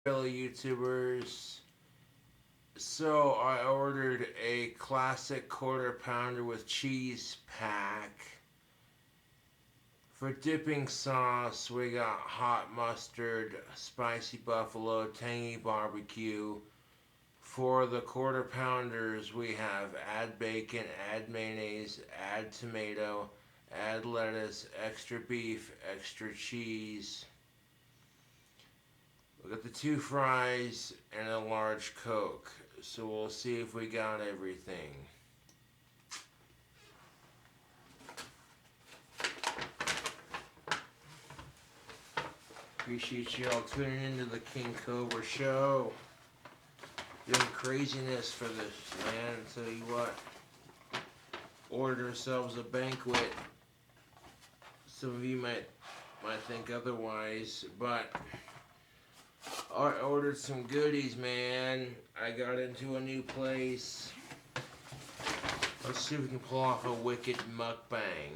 fellow YouTubers. So I ordered a classic quarter pounder with cheese pack. For dipping sauce, we got hot mustard, spicy buffalo, tangy barbecue. For the quarter pounders, we have add bacon, add mayonnaise, add tomato, add lettuce, extra beef, extra cheese. We got the two fries and a large Coke. So we'll see if we got everything. Appreciate y'all tuning into the King Cobra show. Doing craziness for this, man. I tell you what. Ordered ourselves a banquet. Some of you might think otherwise, but I ordered some goodies, man. I got into a new place. Let's see if we can pull off a wicked mukbang.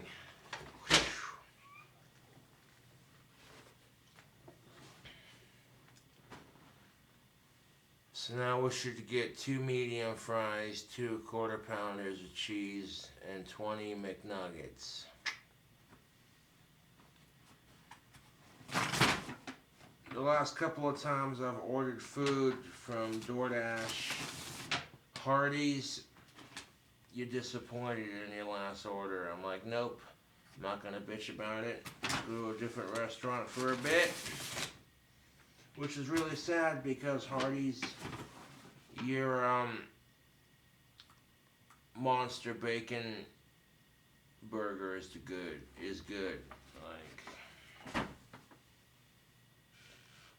So now we should get 2 medium fries, 2 quarter pounders of cheese, and 20 McNuggets. The last couple of times I've ordered food from DoorDash, Hardee's, you disappointed in your last order. I'm like, nope, I'm not gonna bitch about it. Go to a different restaurant for a bit. Which is really sad because Hardee's, your monster bacon burger is good. Like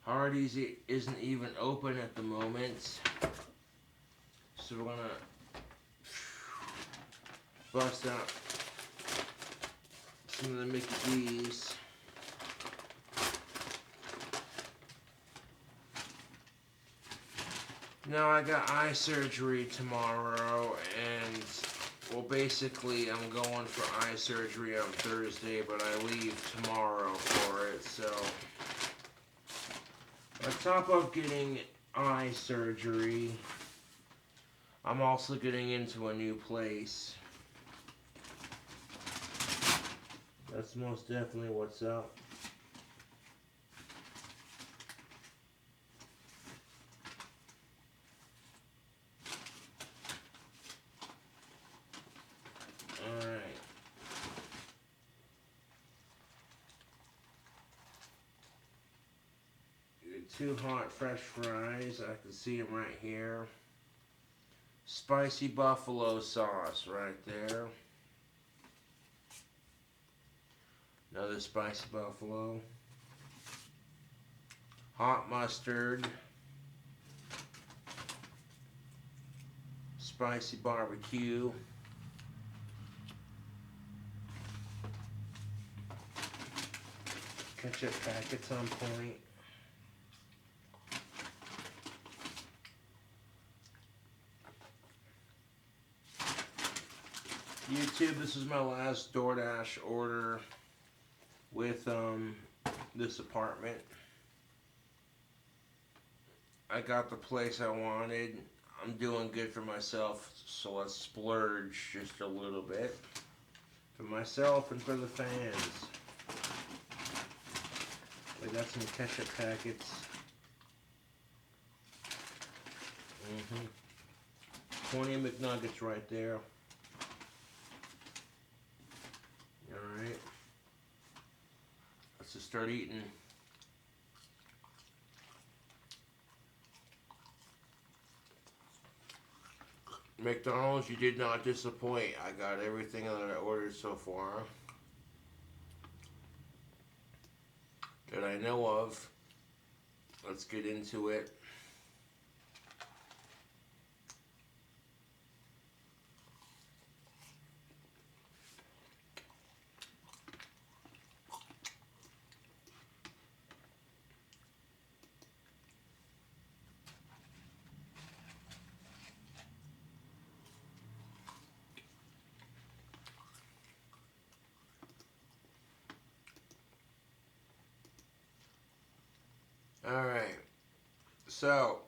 Hardee's isn't even open at the moment, so we're gonna bust out some of the Mickey D's. Now I got eye surgery tomorrow, and well, basically I'm going for eye surgery on Thursday, but I leave tomorrow for it. So on top of getting eye surgery, I'm also getting into a new place. That's most definitely what's up. Alright. Two hot fresh fries. I can see them right here. Spicy buffalo sauce right there. Another spicy buffalo. Hot mustard. Spicy barbecue. Ketchup packets on point. YouTube, this is my last DoorDash order with this apartment. I got the place I wanted. I'm doing good for myself, so let's splurge just a little bit for myself and for the fans. We got some ketchup packets. 20 McNuggets right there. Alright. Let's just start eating. McDonald's, you did not disappoint. I got everything that I ordered so far that I know of. Let's get into it. Alright. So,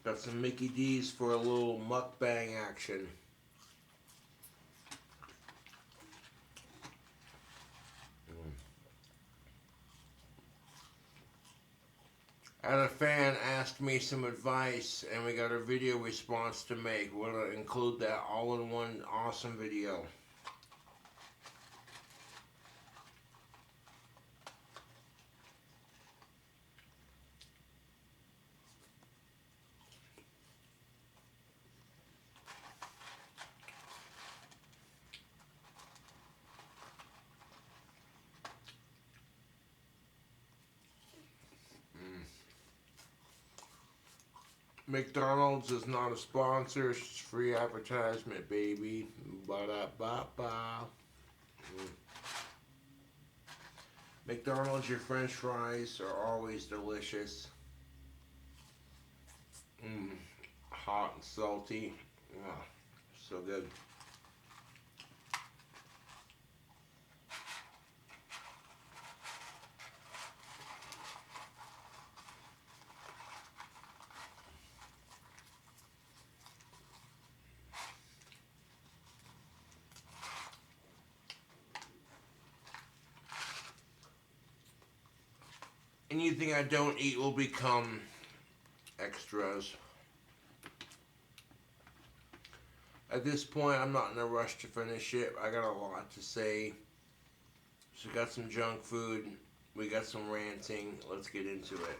got some Mickey D's for a little mukbang action. And a fan asked me some advice, and we got a video response to make. We're going to include that all in one awesome video. McDonald's is not a sponsor. It's free advertisement, baby. Ba-da-ba-ba. McDonald's, your French fries are always delicious. Hot and salty. Oh, so good. Anything I don't eat will become extras. At this point, I'm not in a rush to finish it. I got a lot to say. So, got some junk food. We got some ranting. Let's get into it.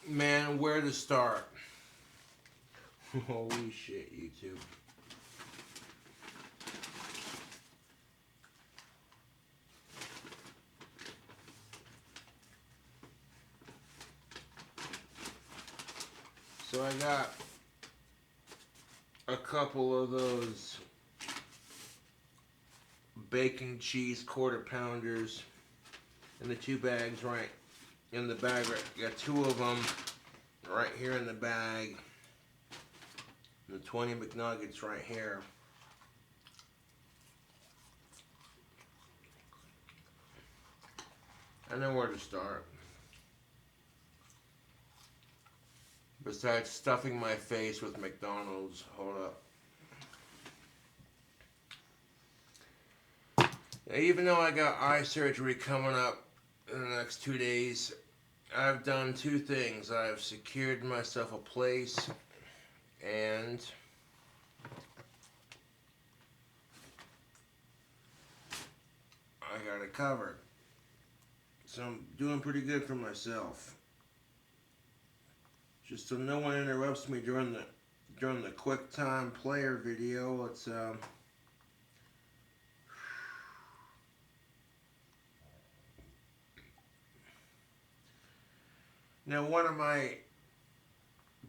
Man, where to start? Holy shit, YouTube. So I got a couple of those bacon cheese quarter pounders in the 2 bags right in the bag. Right, got 2 of them right here in the bag. The 20 McNuggets right here. I know where to start. Besides stuffing my face with McDonald's. Hold up. Now, even though I got eye surgery coming up in the next 2 days, I've done 2 things. I've secured myself a place, and I got it covered. So I'm doing pretty good for myself. Just so no one interrupts me during the QuickTime player video, let's now one of my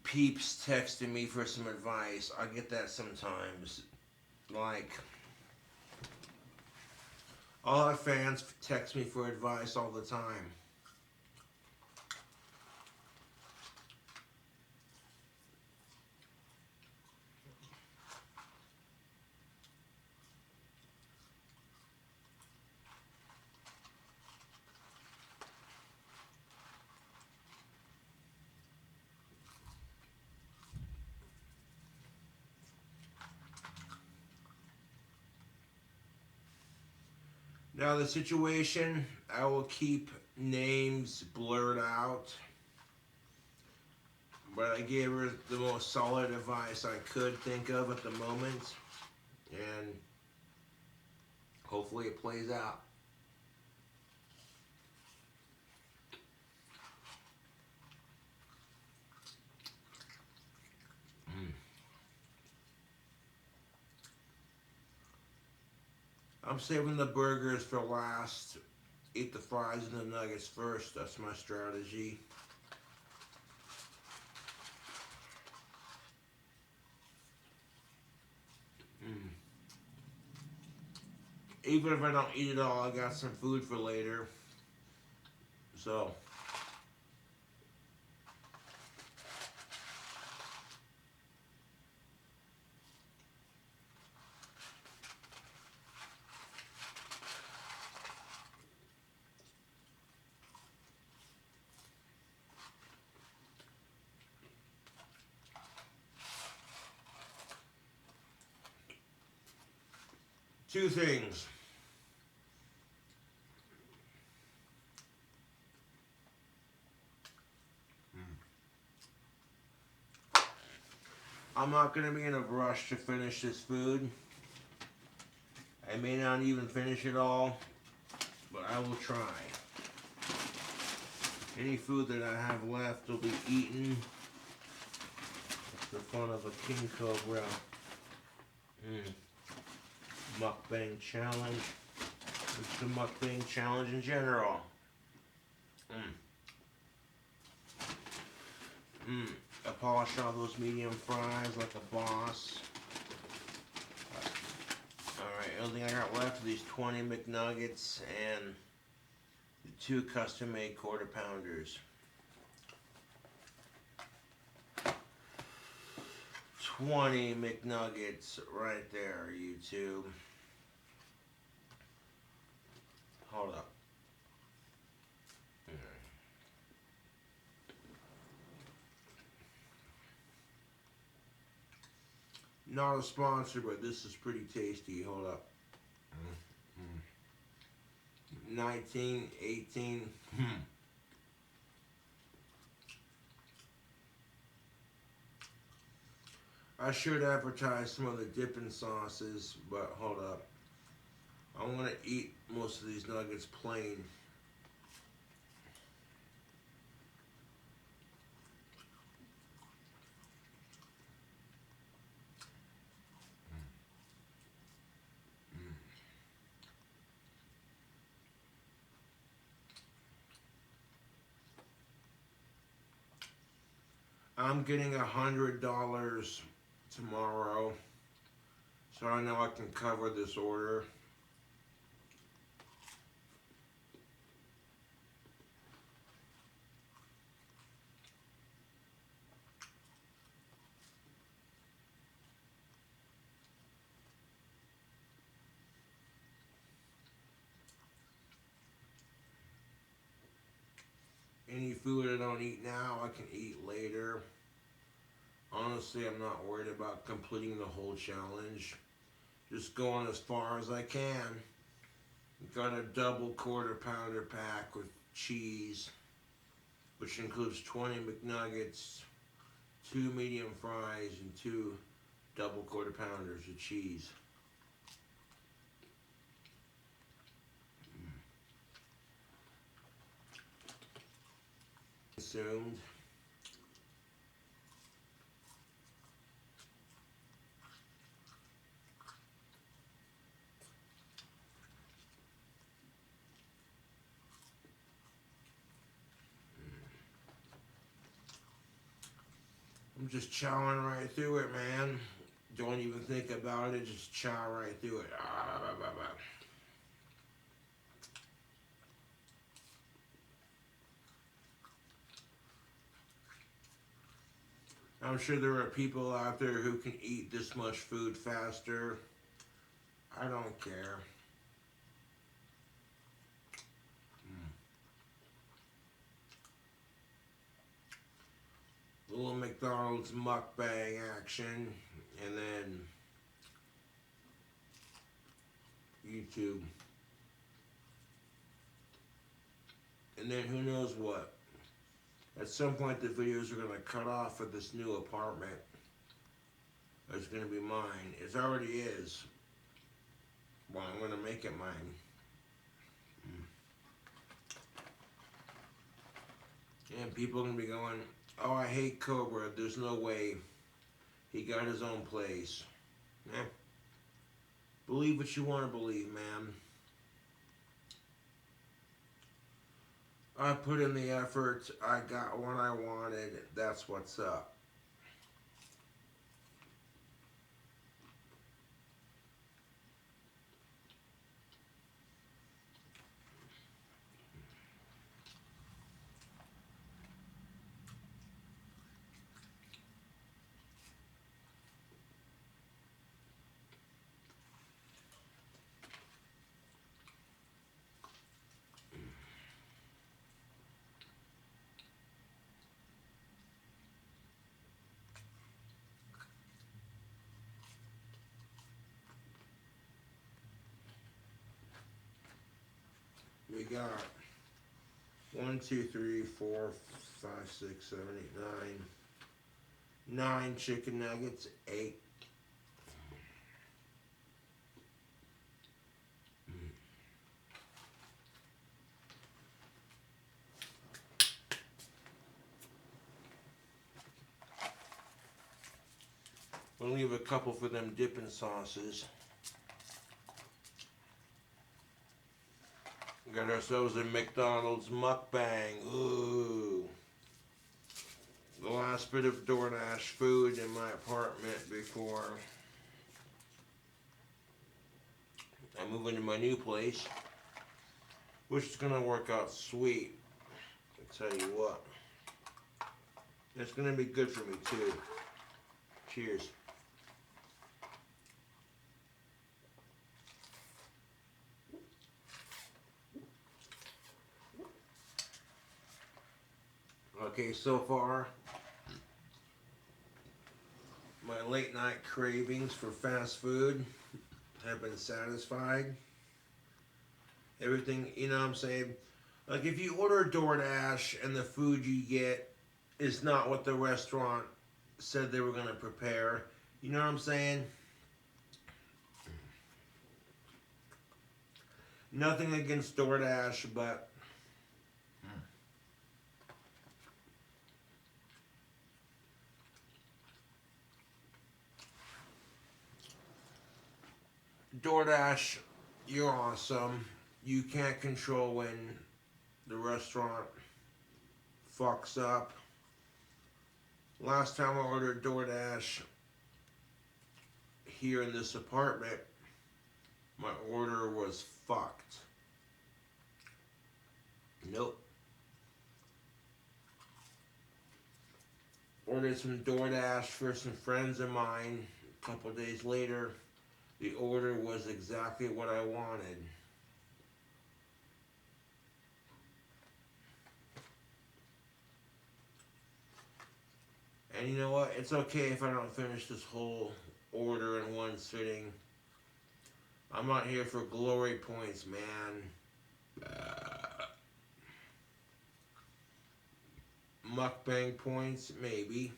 peeps texted me for some advice. I get that sometimes. Like, all our fans text me for advice all the time. Now the situation, I will keep names blurred out, but I gave her the most solid advice I could think of at the moment, and hopefully it plays out. I'm saving the burgers for last. Eat the fries and the nuggets first. That's my strategy. Even if I don't eat it all, I got some food for later. So, Two things. I'm not going to be in a rush to finish this food. I may not even finish it all, but I will try. Any food that I have left will be eaten. It's the fun of a King Cobra mukbang challenge. It's the mukbang challenge in general. I polish all those medium fries like a boss. Alright, only thing I got left are these 20 McNuggets and the 2 custom-made quarter pounders. 20 McNuggets right there, YouTube. Hold up. Not a sponsor, but this is pretty tasty. Hold up. 19, 18. I should advertise some of the dipping sauces, but hold up. I want to eat most of these nuggets plain. I'm getting $100 tomorrow, so I know I can cover this order. Any food I don't eat now, I can eat later. Honestly, I'm not worried about completing the whole challenge. Just going as far as I can. Got a double quarter pounder pack with cheese, which includes 20 McNuggets, 2 medium fries, and 2 double quarter pounders of cheese. Consumed. I'm just chowing right through it, man. Don't even think about it, just chow right through it. I'm sure there are people out there who can eat this much food faster. I don't care. Little McDonald's mukbang action, and then YouTube. And then who knows what. At some point the videos are going to cut off for this new apartment. It's going to be mine. It already is. Well, I'm going to make it mine. And people are going to be going, oh, I hate Cobra. There's no way. He got his own place. Eh. Believe what you want to believe, man. I put in the effort. I got what I wanted. That's what's up. We got 1, 2, 3, 4, 5, 6, 7, 8, 9 chicken nuggets, 8. We'll leave a couple for them dipping sauces. We got ourselves a McDonald's mukbang. Ooh. The last bit of DoorDash food in my apartment before I move into my new place, which is gonna work out sweet. I tell you what, it's gonna be good for me too. Cheers. Okay, so far, my late night cravings for fast food have been satisfied. Everything, you know what I'm saying? Like if you order DoorDash and the food you get is not what the restaurant said they were going to prepare, you know what I'm saying? Nothing against DoorDash, but DoorDash, you're awesome. You can't control when the restaurant fucks up. Last time I ordered DoorDash here in this apartment, my order was fucked. Nope. Ordered some DoorDash for some friends of mine. A couple days later, the order was exactly what I wanted. And you know what? It's okay if I don't finish this whole order in one sitting. I'm not here for glory points, man. Mukbang points, maybe.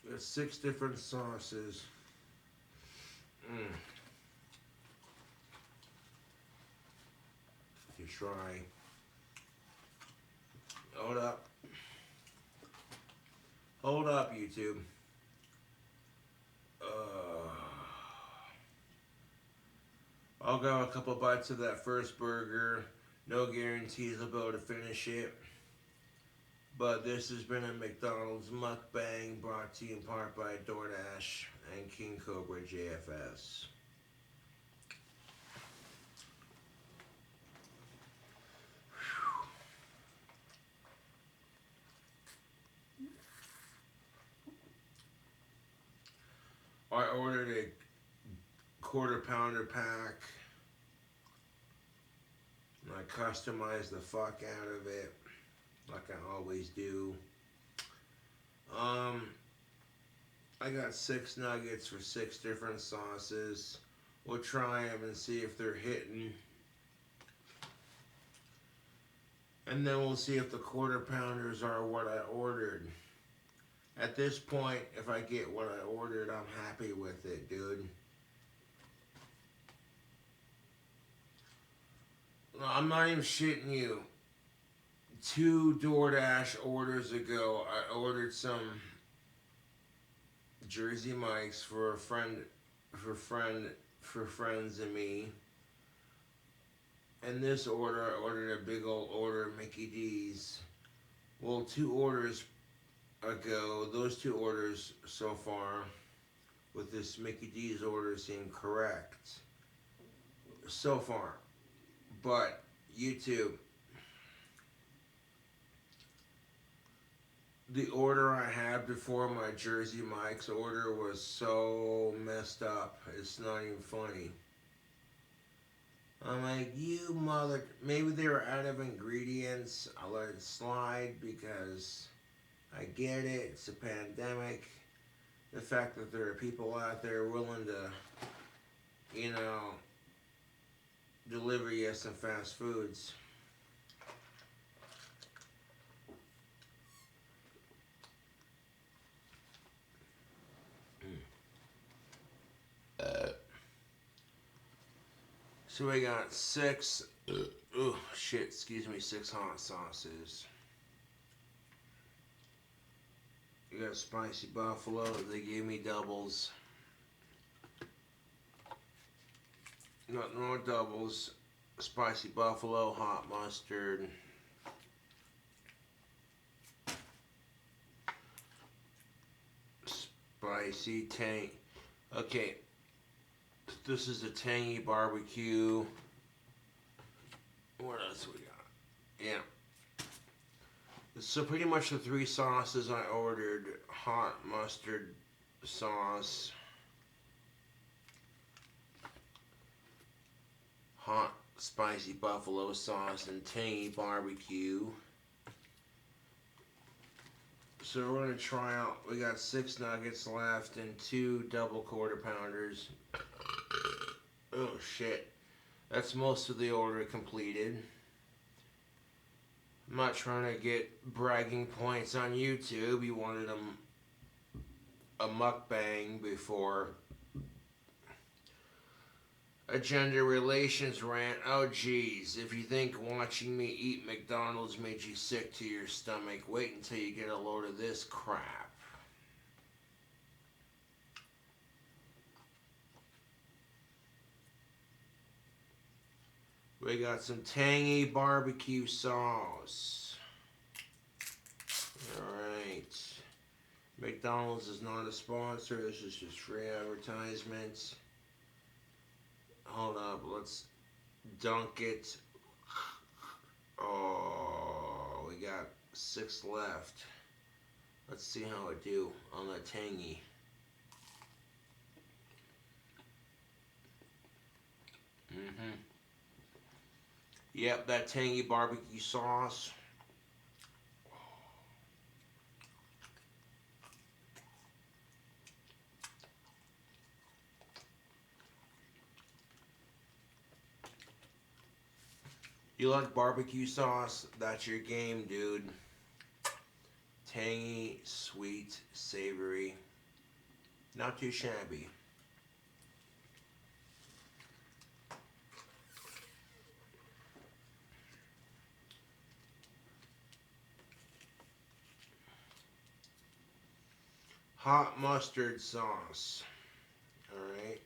There's 6 different sauces. You try. Hold up. Hold up, YouTube. I'll go a couple bites of that first burger. No guarantees I'll be able to finish it. But this has been a McDonald's mukbang brought to you in part by DoorDash and King Cobra JFS. I ordered a quarter pounder pack. And I customized the fuck out of it, like I always do. I got 6 nuggets for 6 different sauces. We'll try them and see if they're hitting. And then we'll see if the quarter pounders are what I ordered. At this point, if I get what I ordered, I'm happy with it, dude. I'm not even shitting you. 2 DoorDash orders ago, I ordered some Jersey Mike's for a friend, for friends and me. And this order, I ordered a big old order of Mickey D's. Well, 2 orders ago, those 2 orders so far with this Mickey D's order seem correct so far. But YouTube, the order I had before my Jersey Mike's order was so messed up. It's not even funny. I'm like, you mother. Maybe they were out of ingredients. I let it slide because I get it. It's a pandemic. The fact that there are people out there willing to, you know, deliver you some fast foods. So we got six. Oh shit! Excuse me. 6 hot sauces. You got spicy buffalo. They gave me doubles. Got no doubles. Spicy buffalo, hot mustard. Spicy tang. Okay, this is a tangy barbecue. What else we got? Yeah. So pretty much the 3 sauces I ordered: hot mustard sauce, hot spicy buffalo sauce, and tangy barbecue. So we're gonna try out. We got 6 nuggets left and 2 double quarter pounders. Oh shit. That's most of the order completed. I'm not trying to get bragging points on YouTube. You wanted a mukbang before a gender relations rant. Oh geez, if you think watching me eat McDonald's made you sick to your stomach, wait until you get a load of this crap. We got some tangy barbecue sauce. Alright. McDonald's is not a sponsor. This is just free advertisements. Hold up. Let's dunk it. Oh, we got 6 left. Let's see how it do on the tangy. Yep, that tangy barbecue sauce. You like barbecue sauce? That's your game, dude. Tangy, sweet, savory. Not too shabby. Hot mustard sauce. Alright.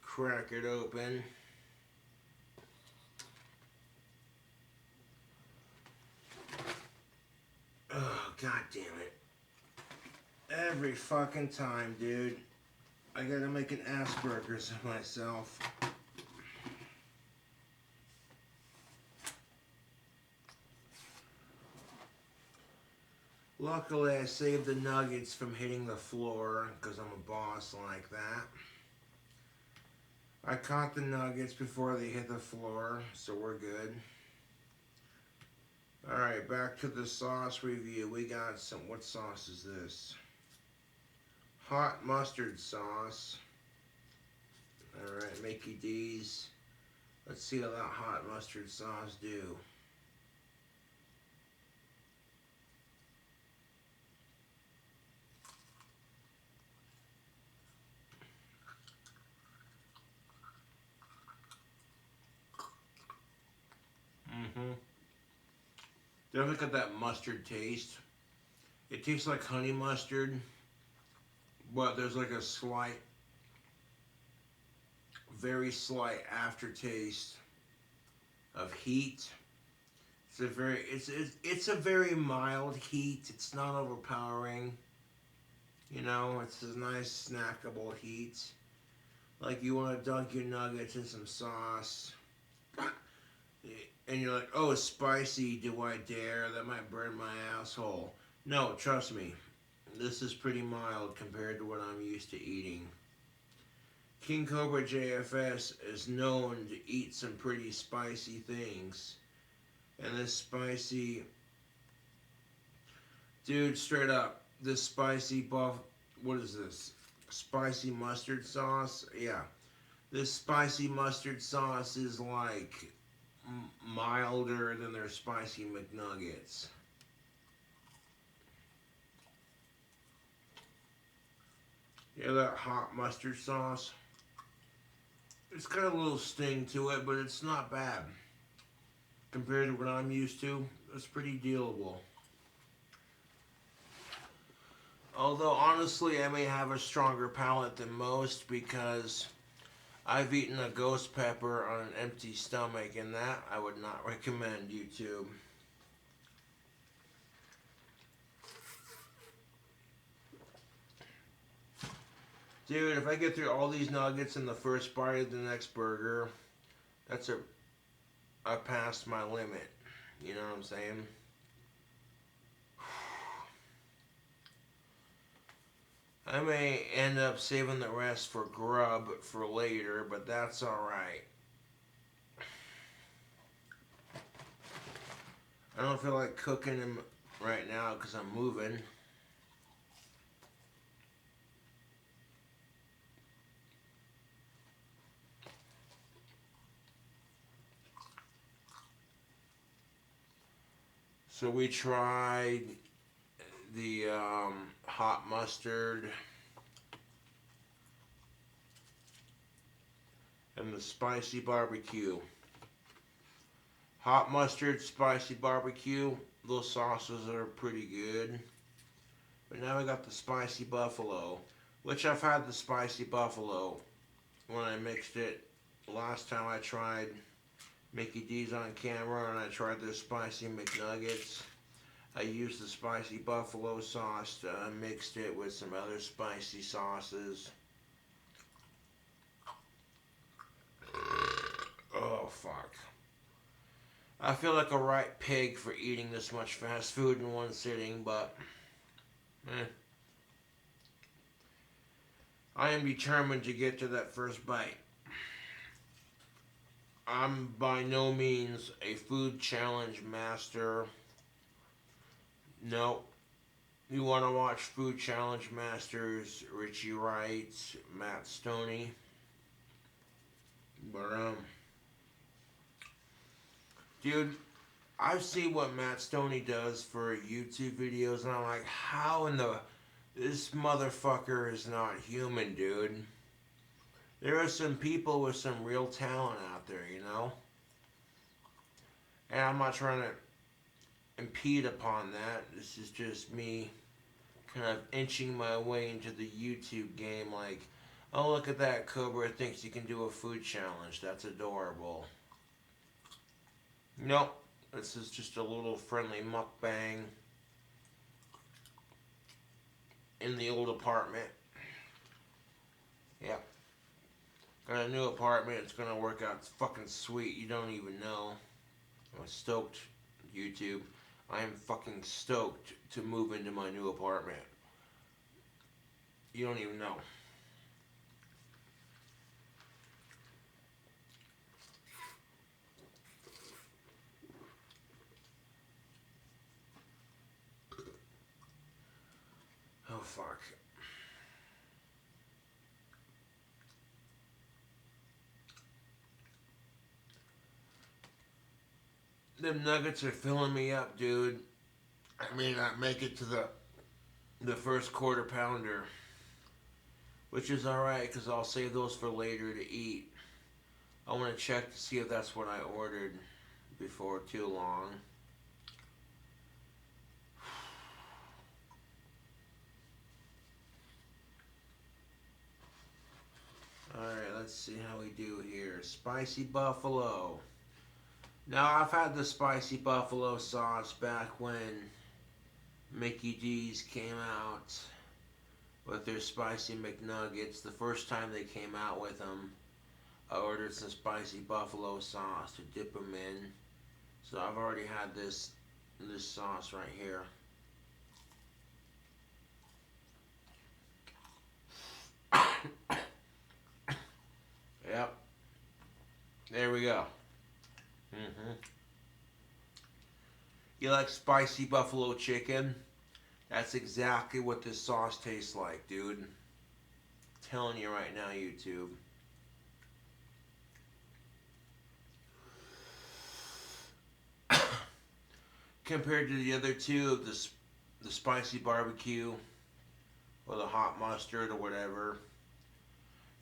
Crack it open. Oh, god damn it. Every fucking time, dude. I gotta make an Asperger's of myself. Luckily, I saved the nuggets from hitting the floor because I'm a boss like that. I caught the nuggets before they hit the floor, so we're good. Alright, back to the sauce review. We got some, what sauce is this? Hot mustard sauce. Alright, Mickey D's. Let's see how that hot mustard sauce do. Definitely got that mustard taste. It tastes like honey mustard, but there's like a slight, very slight aftertaste of heat. It's a very mild heat. It's not overpowering. You know, it's a nice snackable heat. Like you want to dunk your nuggets in some sauce. And you're like, oh, it's spicy, do I dare? That might burn my asshole. No, trust me. This is pretty mild compared to what I'm used to eating. King Cobra JFS is known to eat some pretty spicy things. And this spicy, dude, straight up, this spicy what is this? Spicy mustard sauce? Yeah. This spicy mustard sauce is like milder than their spicy McNuggets. Yeah, that hot mustard sauce. It's got a little sting to it, but it's not bad. Compared to what I'm used to, it's pretty dealable. Although, honestly, I may have a stronger palate than most because I've eaten a ghost pepper on an empty stomach, and that I would not recommend YouTube. Dude, if I get through all these nuggets in the first bite of the next burger, I passed my limit. You know what I'm saying? I may end up saving the rest for grub for later, but that's alright. I don't feel like cooking them right now because I'm moving. So we tried the hot mustard and the spicy barbecue. Hot mustard, spicy barbecue, those sauces are pretty good. But now we got the spicy buffalo, which I've had the spicy buffalo when I mixed it last time I tried Mickey D's on camera and I tried the spicy McNuggets. I used the spicy buffalo sauce, mixed it with some other spicy sauces. Oh, fuck. I feel like a right pig for eating this much fast food in one sitting, but I am determined to get to that first bite. I'm by no means a food challenge master. No. You want to watch Food Challenge Masters, Richie Wright, Matt Stoney. But, dude, I see what Matt Stoney does for YouTube videos, and I'm like, how in the... This motherfucker is not human, dude. There are some people with some real talent out there, you know? And I'm not trying to impede upon that. This is just me kind of inching my way into the YouTube game like, oh, look at that, Cobra thinks he can do a food challenge. That's adorable. Nope. This is just a little friendly mukbang in the old apartment. Yep. Got a new apartment. It's gonna work out fucking sweet. You don't even know. I'm stoked, YouTube. I am fucking stoked to move into my new apartment. You don't even know. Oh, fuck. Them nuggets are filling me up, dude. I may not make it to the first quarter pounder, which is alright because I'll save those for later to eat. I want to check to see if that's what I ordered before too long. Alright, let's see how we do here. Spicy buffalo. Now, I've had the spicy buffalo sauce back when Mickey D's came out with their spicy McNuggets. The first time they came out with them, I ordered some spicy buffalo sauce to dip them in. So I've already had this sauce right here. There we go. hmm You like spicy buffalo chicken? That's exactly what this sauce tastes like, dude. I'm telling you right now, YouTube. Compared to the other two, the spicy barbecue or the hot mustard or whatever,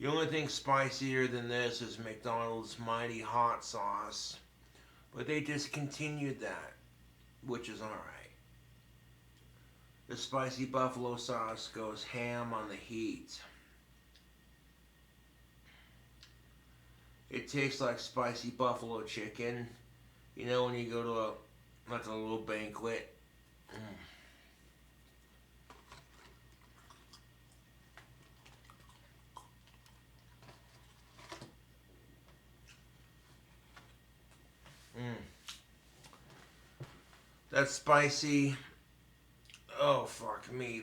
the only thing spicier than this is McDonald's Mighty Hot Sauce. But they discontinued that, which is alright. The spicy buffalo sauce goes ham on the heat. It tastes like spicy buffalo chicken. You know when you go to a little banquet. Mm. That's spicy. Oh fuck me!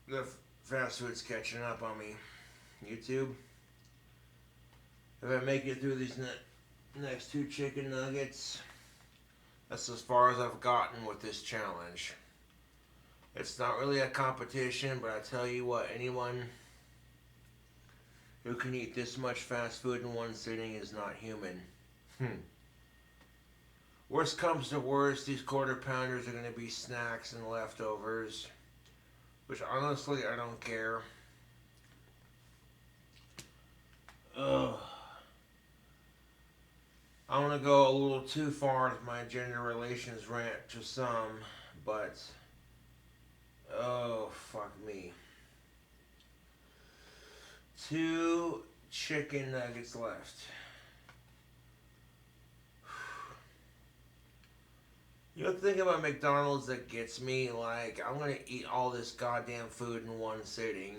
The fast food's catching up on me. YouTube. If I make it through these next two chicken nuggets, that's as far as I've gotten with this challenge. It's not really a competition, but I tell you what, anyone who can eat this much fast food in one sitting is not human. Worst comes to worst, these quarter pounders are going to be snacks and leftovers, which honestly I don't care. Ugh. I want to go a little too far with my gender relations rant to some, but oh fuck me. 2 chicken nuggets left. You know the thing about McDonald's that gets me? Like, I'm gonna eat all this goddamn food in one sitting.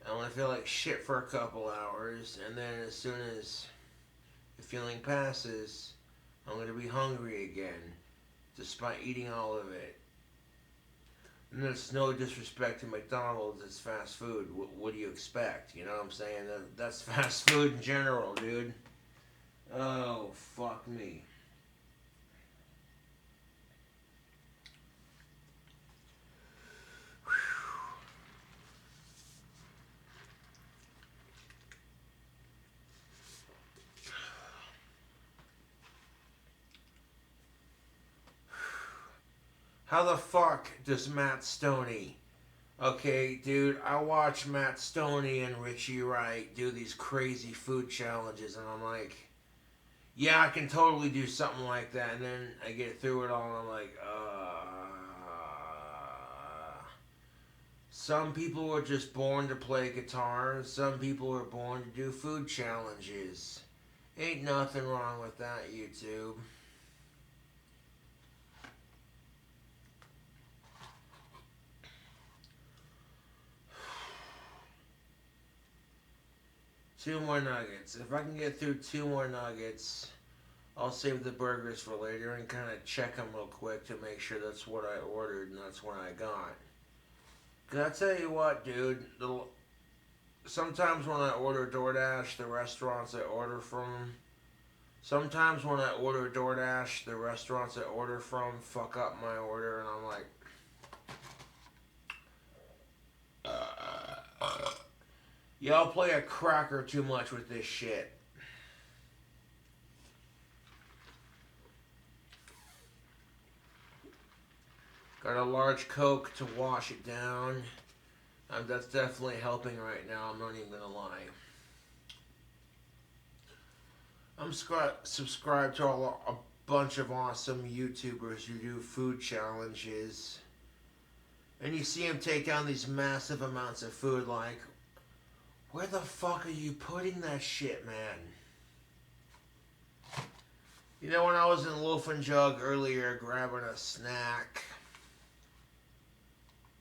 I'm gonna feel like shit for a couple hours, and then as soon as the feeling passes, I'm gonna be hungry again, despite eating all of it. And there's no disrespect to McDonald's, it's fast food. What do you expect? You know what I'm saying? That's fast food in general, dude. Oh, fuck me. How the fuck does Matt Stoney? Okay, dude, I watch Matt Stoney and Richie Wright do these crazy food challenges, and I'm like, yeah, I can totally do something like that. And then I get through it all, and I'm like, Some people were just born to play guitar, some people were born to do food challenges. Ain't nothing wrong with that, YouTube. Two more nuggets. If I can get through 2 more nuggets, I'll save the burgers for later and kind of check them real quick to make sure that's what I ordered and that's what I got. Cause I tell you what, dude, sometimes when I order DoorDash, the restaurants I order from, sometimes when I order DoorDash, the restaurants I order from fuck up my order, and I'm like, y'all play a cracker too much with this shit. Got a large Coke to wash it down. That's definitely helping right now, I'm not even gonna lie. I'm subscribed to a bunch of awesome YouTubers who do food challenges. And you see them take down these massive amounts of food, like, where the fuck are you putting that shit, man? You know, when I was in Wolf and Jug earlier grabbing a snack,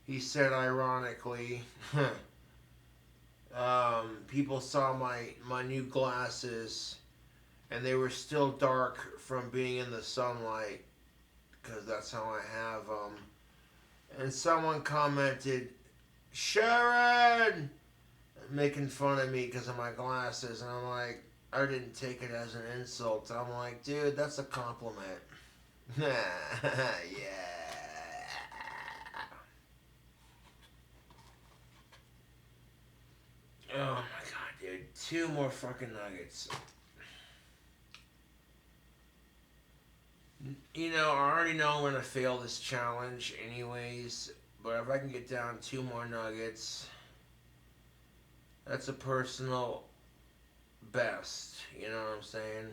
he said ironically, people saw my new glasses and they were still dark from being in the sunlight, because that's how I have them. And someone commented, Sharon! Making fun of me because of my glasses, and I'm like, I didn't take it as an insult. I'm like, dude, that's a compliment. Yeah. Oh my god, dude. Two more fucking nuggets. You know, I already know I'm gonna fail this challenge anyways. But if I can get down two more nuggets, that's a personal best. You know what I'm saying?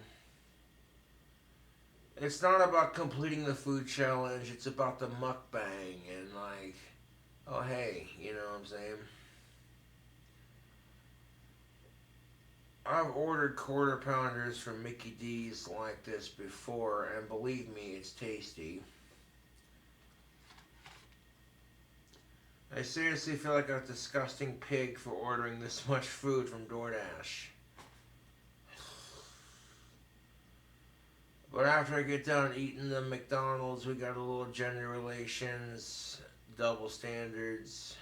It's not about completing the food challenge, it's about the mukbang and like, oh hey, you know what I'm saying? I've ordered quarter pounders from Mickey D's like this before, and believe me, it's tasty. I seriously feel like a disgusting pig for ordering this much food from DoorDash. But after I get done eating the McDonald's, we got a little gender relations, double standards.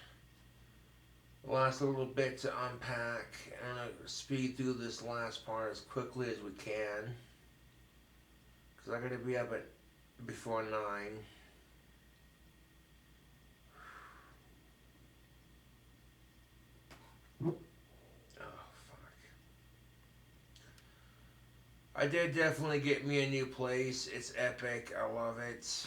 Last little bit to unpack. I'm gonna speed through this last part as quickly as we can. Because I gotta be up at before 9. Oh, fuck. I did definitely get me a new place. It's epic. I love it.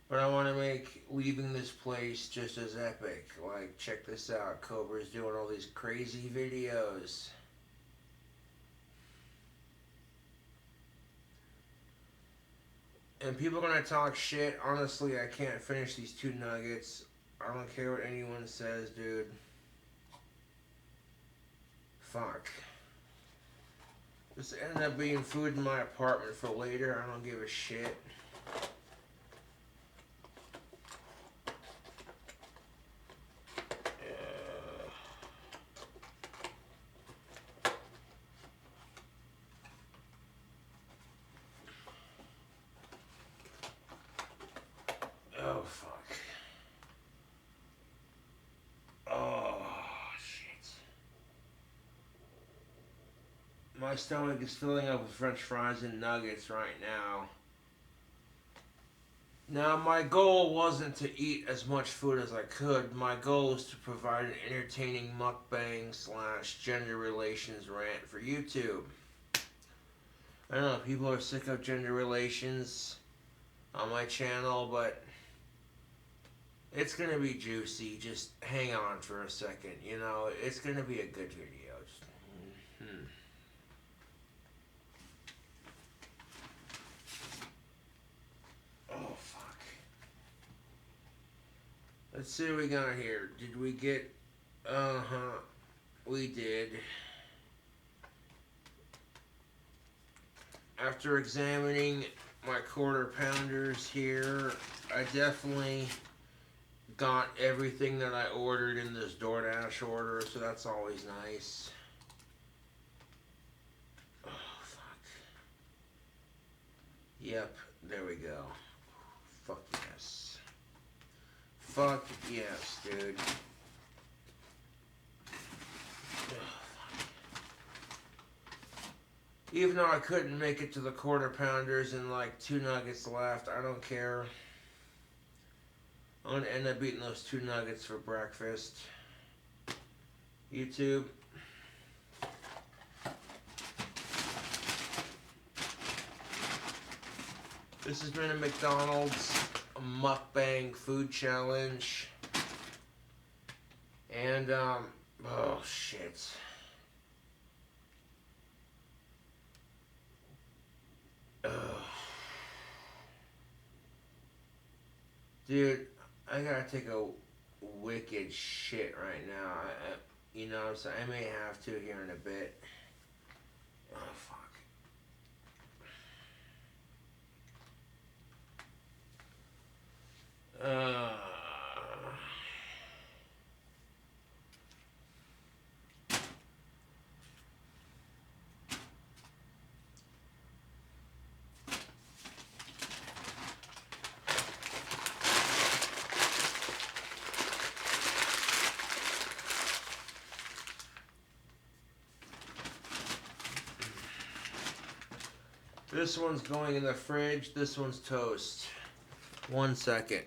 But I want to make leaving this place just as epic. Like, check this out. Cobra's doing all these crazy videos. And people are going to talk shit. Honestly, I can't finish these two nuggets. I don't care what anyone says, dude. Fuck. This ended up being food in my apartment for later. I don't give a shit. Oh, fuck. Oh, shit. My stomach is filling up with french fries and nuggets right now. Now, my goal wasn't to eat as much food as I could. My goal is to provide an entertaining mukbang slash gender relations rant for YouTube. I know people are sick of gender relations on my channel, but it's gonna be juicy. Just hang on for a second. You know, it's gonna be a good video. Mm-hmm. Oh, fuck. Let's see what we got here. Did we get... Uh-huh. We did. After examining my quarter pounders here, I definitely got everything that I ordered in this DoorDash order, so that's always nice. Oh, fuck. Yep, there we go. Fuck yes. Fuck yes, dude. Even though I couldn't make it to the quarter pounders and like 2 nuggets left, I don't care. I'm gonna end up eating those 2 nuggets for breakfast. YouTube. This has been a McDonald's mukbang food challenge. And, oh shit. Ugh. Dude, I gotta take a wicked shit right now. You know what I'm saying? I may have to here in a bit. Oh, fuck. this one's going in the fridge. This one's toast. 1 second.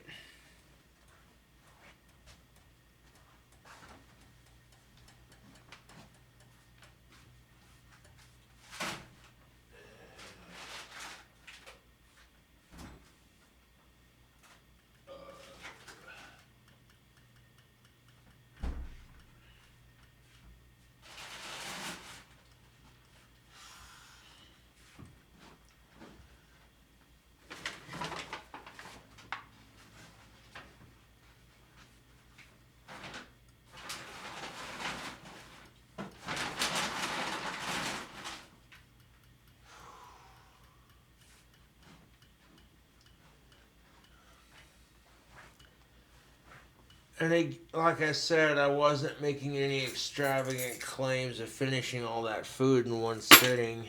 And like I said, I wasn't making any extravagant claims of finishing all that food in one sitting.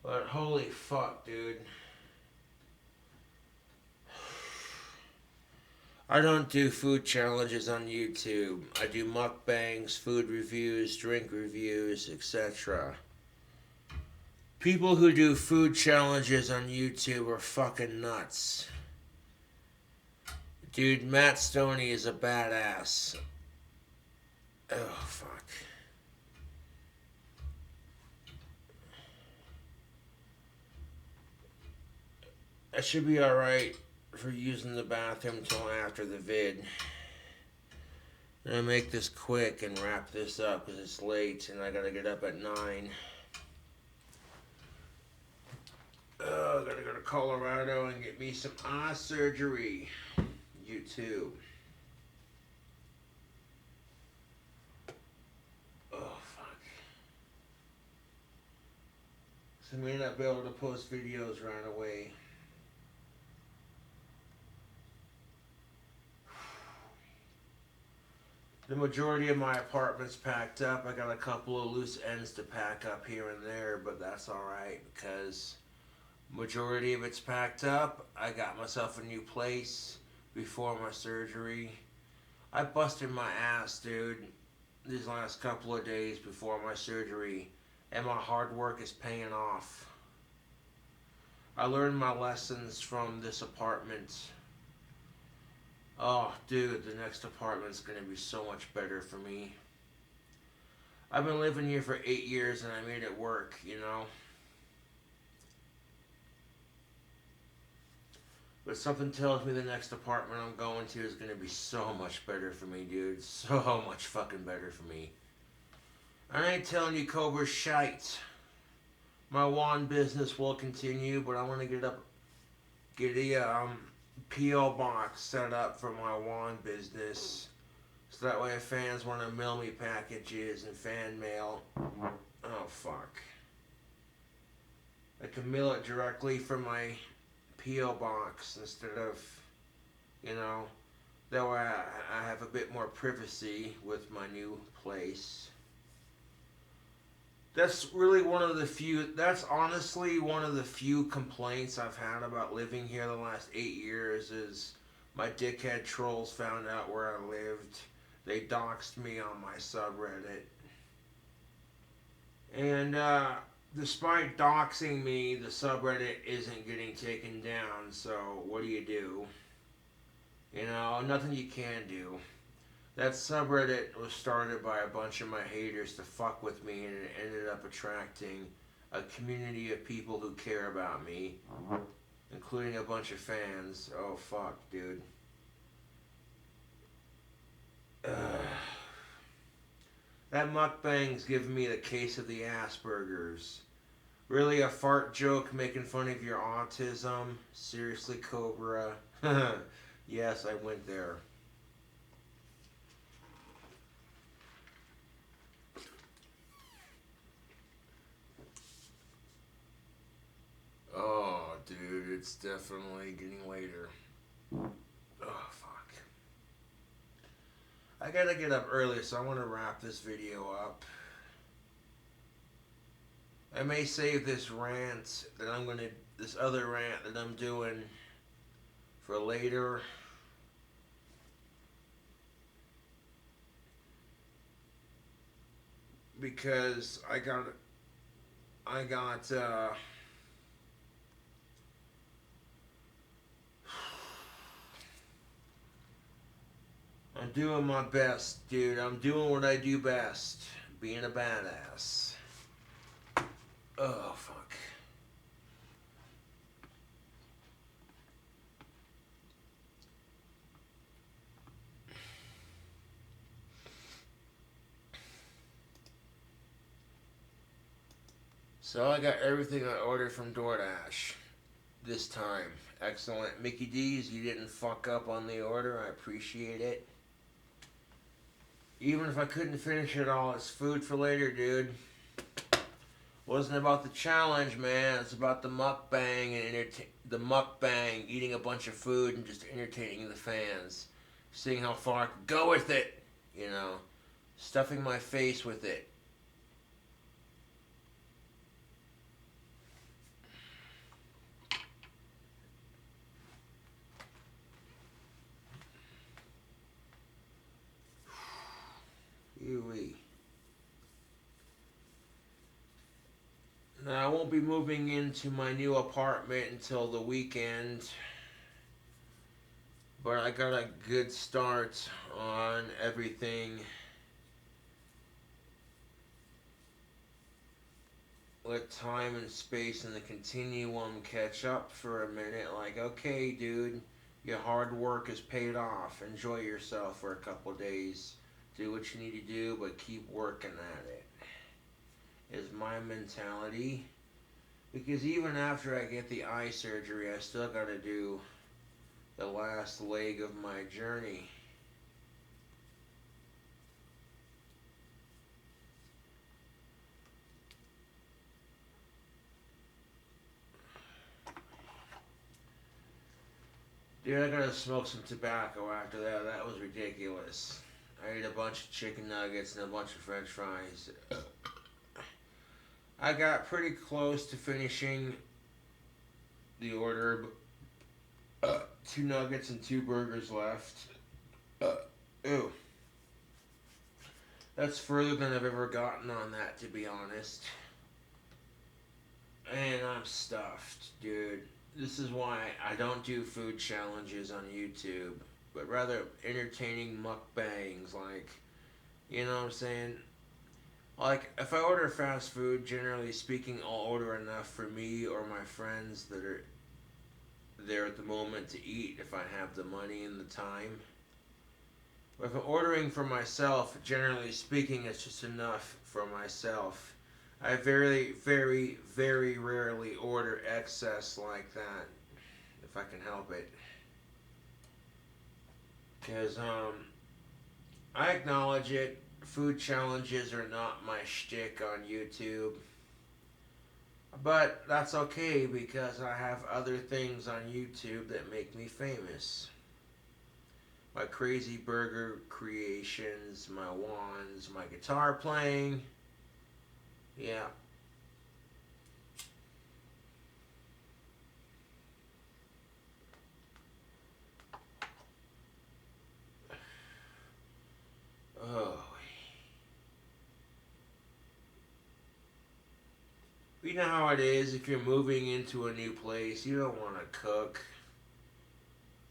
But holy fuck, dude. I don't do food challenges on YouTube. I do mukbangs, food reviews, drink reviews, etc. People who do food challenges on YouTube are fucking nuts. Dude, Matt Stoney is a badass. Oh, fuck. I should be alright for using the bathroom until after the vid. I'm gonna make this quick and wrap this up because it's late and I gotta get up at 9. I gotta go to Colorado and get me some eye surgery. You too. Oh, fuck. So I may not be able to post videos right away. The majority of my apartment's packed up. I got a couple of loose ends to pack up here and there, but that's alright because majority of it's packed up. I got myself a new place before my surgery. I busted my ass, dude, these last couple of days before my surgery, and my hard work is paying off. I learned my lessons from this apartment. Oh, dude, the next apartment's gonna be so much better for me. I've been living here for 8 years and I made it work, you know? But something tells me the next apartment I'm going to is gonna be so much better for me, dude. So much fucking better for me. I ain't telling you Cobra shite. My wand business will continue, but I want to get a P.O. box set up for my wand business. So that way if fans want to mail me packages and fan mail. Oh, fuck. I can mail it directly from my P.O. box instead of, you know, that way I have a bit more privacy with my new place. That's really that's honestly one of the few complaints I've had about living here the last 8 years is my dickhead trolls found out where I lived. They doxed me on my subreddit. And despite doxing me, the subreddit isn't getting taken down, so what do? You know, nothing you can do. That subreddit was started by a bunch of my haters to fuck with me, and it ended up attracting a community of people who care about me, including a bunch of fans. Oh, fuck, dude. That mukbang's giving me the case of the Asperger's. Really a fart joke making fun of your autism? Seriously, Cobra? Yes, I went there. Oh, dude, it's definitely getting later. Oh, fuck. I gotta get up early, so I want to wrap this video up. I may save this this other rant that I'm doing for later. Because I got I'm doing my best, dude. I'm doing what I do best. Being a badass. Oh, fuck. So I got everything I ordered from DoorDash this time. Excellent. Mickey D's, you didn't fuck up on the order. I appreciate it. Even if I couldn't finish it all, it's food for later, dude. Wasn't about the challenge, man. It's about the mukbang and the mukbang, eating a bunch of food and just entertaining the fans, seeing how far I could go with it. You know, stuffing my face with it. Ooh-wee. Now I won't be moving into my new apartment until the weekend. But I got a good start on everything. Let time and space and the continuum catch up for a minute. Like, okay, dude, your hard work is paid off. Enjoy yourself for a couple days. Do what you need to do, but keep working at it. Is my mentality. Because even after I get the eye surgery, I still gotta do the last leg of my journey. Dude, I gotta smoke some tobacco after that. That was ridiculous. I ate a bunch of chicken nuggets and a bunch of french fries. I got pretty close to finishing the order. 2 nuggets and 2 burgers left. Ooh. That's further than I've ever gotten on that, to be honest. And I'm stuffed, dude. This is why I don't do food challenges on YouTube, but rather entertaining mukbangs. Like, you know what I'm saying? Like, if I order fast food, generally speaking, I'll order enough for me or my friends that are there at the moment to eat if I have the money and the time. But if I'm ordering for myself, generally speaking, it's just enough for myself. I very, very, very rarely order excess like that, if I can help it. Because, I acknowledge it. Food challenges are not my shtick on YouTube. But that's okay because I have other things on YouTube that make me famous. My crazy burger creations, my wands, my guitar playing. Yeah. Oh. You know how it is if you're moving into a new place, you don't want to cook.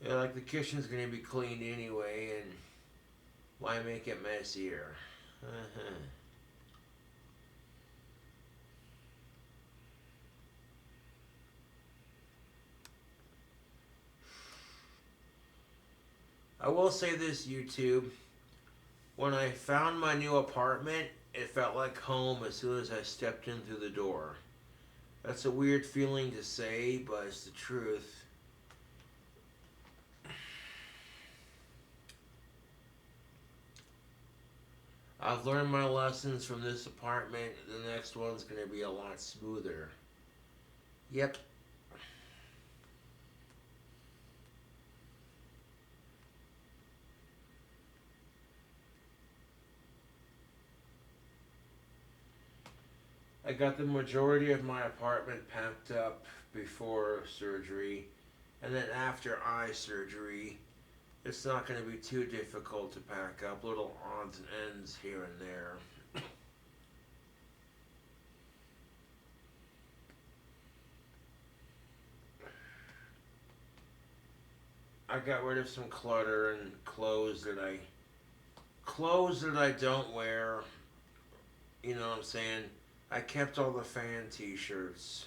Yeah, like the kitchen's gonna be cleaned anyway, and why make it messier? Uh-huh. I will say this, YouTube. When I found my new apartment, it felt like home as soon as I stepped in through the door. That's a weird feeling to say, but it's the truth. I've learned my lessons from this apartment. The next one's gonna be a lot smoother. Yep. I got the majority of my apartment packed up before surgery, and then after eye surgery, it's not going to be too difficult to pack up little odds and ends here and there. I got rid of some clutter and clothes that I clothes that I don't wear, you know what I'm saying? I kept all the fan t-shirts.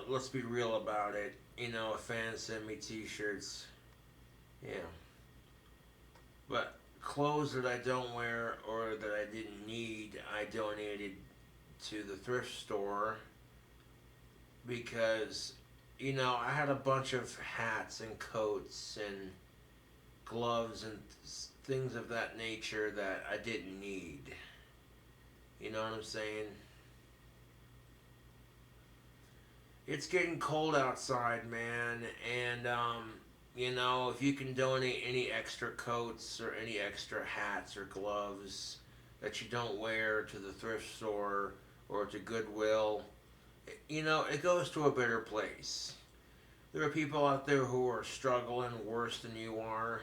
Let's be real about it. You know, a fan sent me t-shirts. Yeah. But clothes that I don't wear or that I didn't need, I donated to the thrift store because, you know, I had a bunch of hats and coats and gloves and things of that nature that I didn't need. You know what I'm saying? It's getting cold outside, man, and you know, if you can donate any extra coats or any extra hats or gloves that you don't wear to the thrift store or to Goodwill, you know, it goes to a better place. There are people out there who are struggling worse than you are.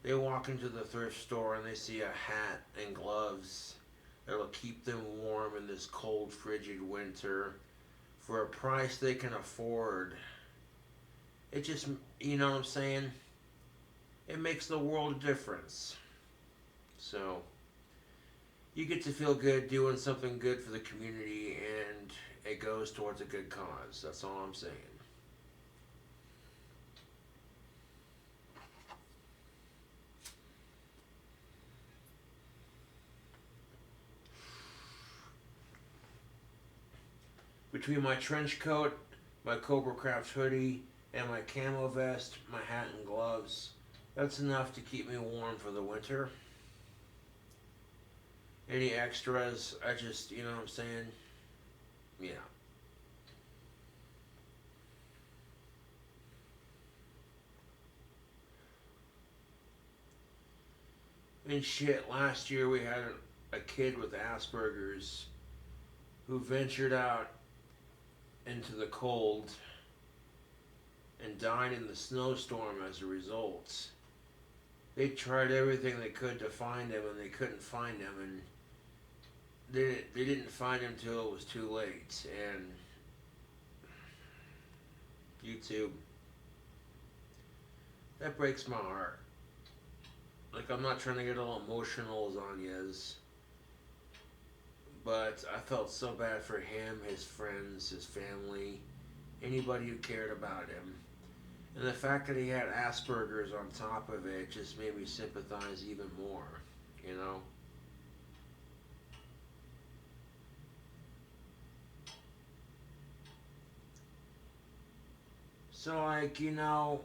They walk into the thrift store and they see a hat and gloves that'll keep them warm in this cold, frigid winter for a price they can afford. It just, you know what I'm saying? It makes the world a difference. So, you get to feel good doing something good for the community and it goes towards a good cause. That's all I'm saying. Between my trench coat, my Cobra Craft hoodie, and my camo vest, my hat and gloves, that's enough to keep me warm for the winter. Any extras, I just, you know what I'm saying? Yeah. And shit, last year we had a kid with Asperger's who ventured out into the cold and died in the snowstorm as a result. They tried everything they could to find him and they couldn't find him, and they didn't find him till it was too late. And YouTube, that breaks my heart. Like, I'm not trying to get all emotional as on yes, but I felt so bad for him, his friends, his family, anybody who cared about him. And the fact that he had Asperger's on top of it just made me sympathize even more, you know? So, like, you know,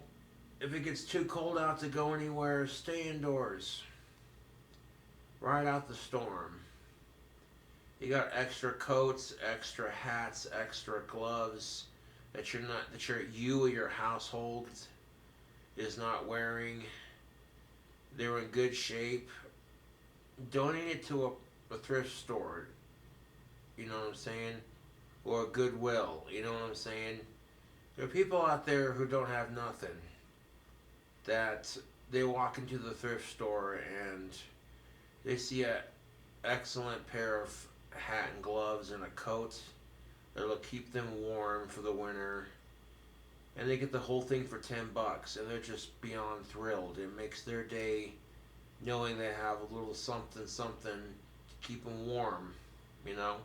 if it gets too cold out to go anywhere, stay indoors. Ride out the storm. You got extra coats, extra hats, extra gloves that you or your household is not wearing. They're in good shape. Donate it to a thrift store. You know what I'm saying? Or a Goodwill. You know what I'm saying? There are people out there who don't have nothing. That they walk into the thrift store and they see a excellent pair of hat and gloves and a coat that'll keep them warm for the winter, and they get the whole thing for $10 and they're just beyond thrilled. It makes their day knowing they have a little something something to keep them warm, you know.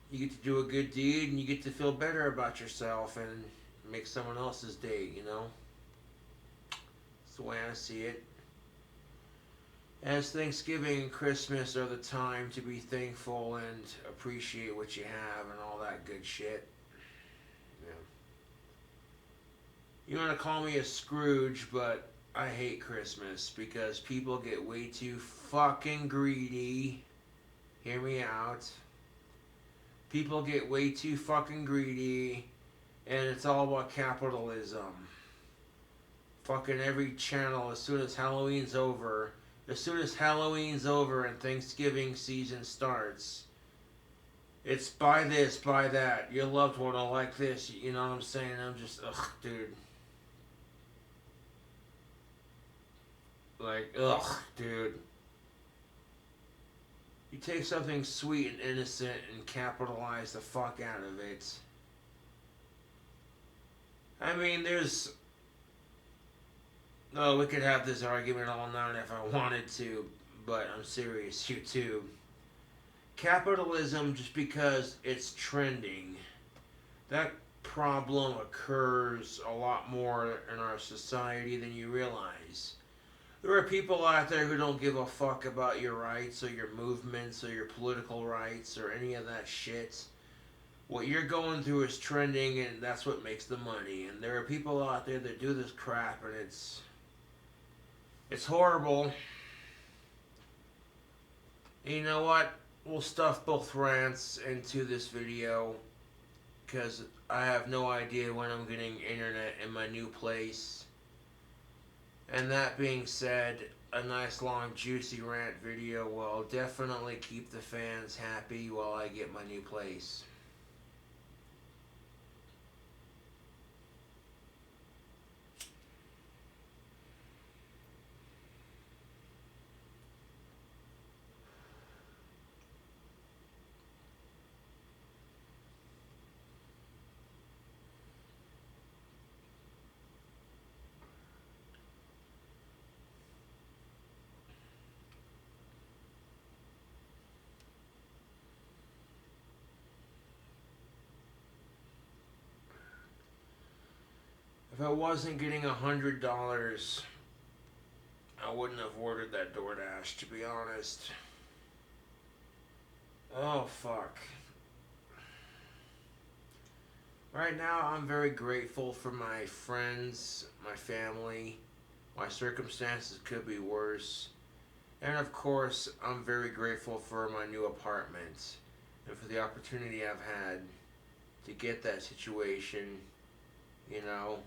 You get to do a good deed and you get to feel better about yourself and make someone else's day, you know. That's the way I see it. As Thanksgiving and Christmas are the time to be thankful and appreciate what you have and all that good shit. Yeah. You want to call me a Scrooge, but I hate Christmas because people get way too fucking greedy. Hear me out. People get way too fucking greedy, and it's all about capitalism. Fucking every channel, as soon as Halloween's over and Thanksgiving season starts, it's buy this, buy that. Your loved one will like this. You know what I'm saying? I'm just, ugh, dude. Like, ugh, dude. You take something sweet and innocent and capitalize the fuck out of it. Oh, we could have this argument all night if I wanted to, but I'm serious, YouTube. Capitalism, just because it's trending, that problem occurs a lot more in our society than you realize. There are people out there who don't give a fuck about your rights or your movements or your political rights or any of that shit. What you're going through is trending, and that's what makes the money. And there are people out there that do this crap, and it's horrible. And you know what? We'll stuff both rants into this video because I have no idea when I'm getting internet in my new place. And that being said, a nice long juicy rant video will definitely keep the fans happy while I get my new place. If I wasn't getting $100, I wouldn't have ordered that DoorDash, to be honest. Oh, fuck. Right now, I'm very grateful for my friends, my family. My circumstances could be worse. And of course, I'm very grateful for my new apartment and for the opportunity I've had to get that situation, you know.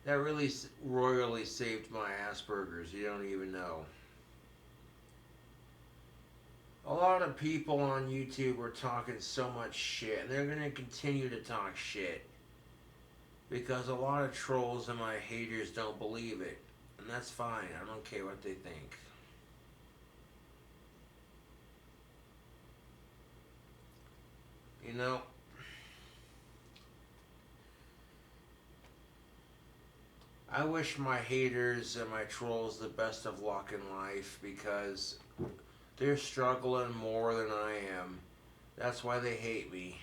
That really royally saved my Asperger's, you don't even know. A lot of people on YouTube are talking so much shit, and they're going to continue to talk shit. Because a lot of trolls and my haters don't believe it. And that's fine, I don't care what they think. You know, I wish my haters and my trolls the best of luck in life because they're struggling more than I am. That's why they hate me.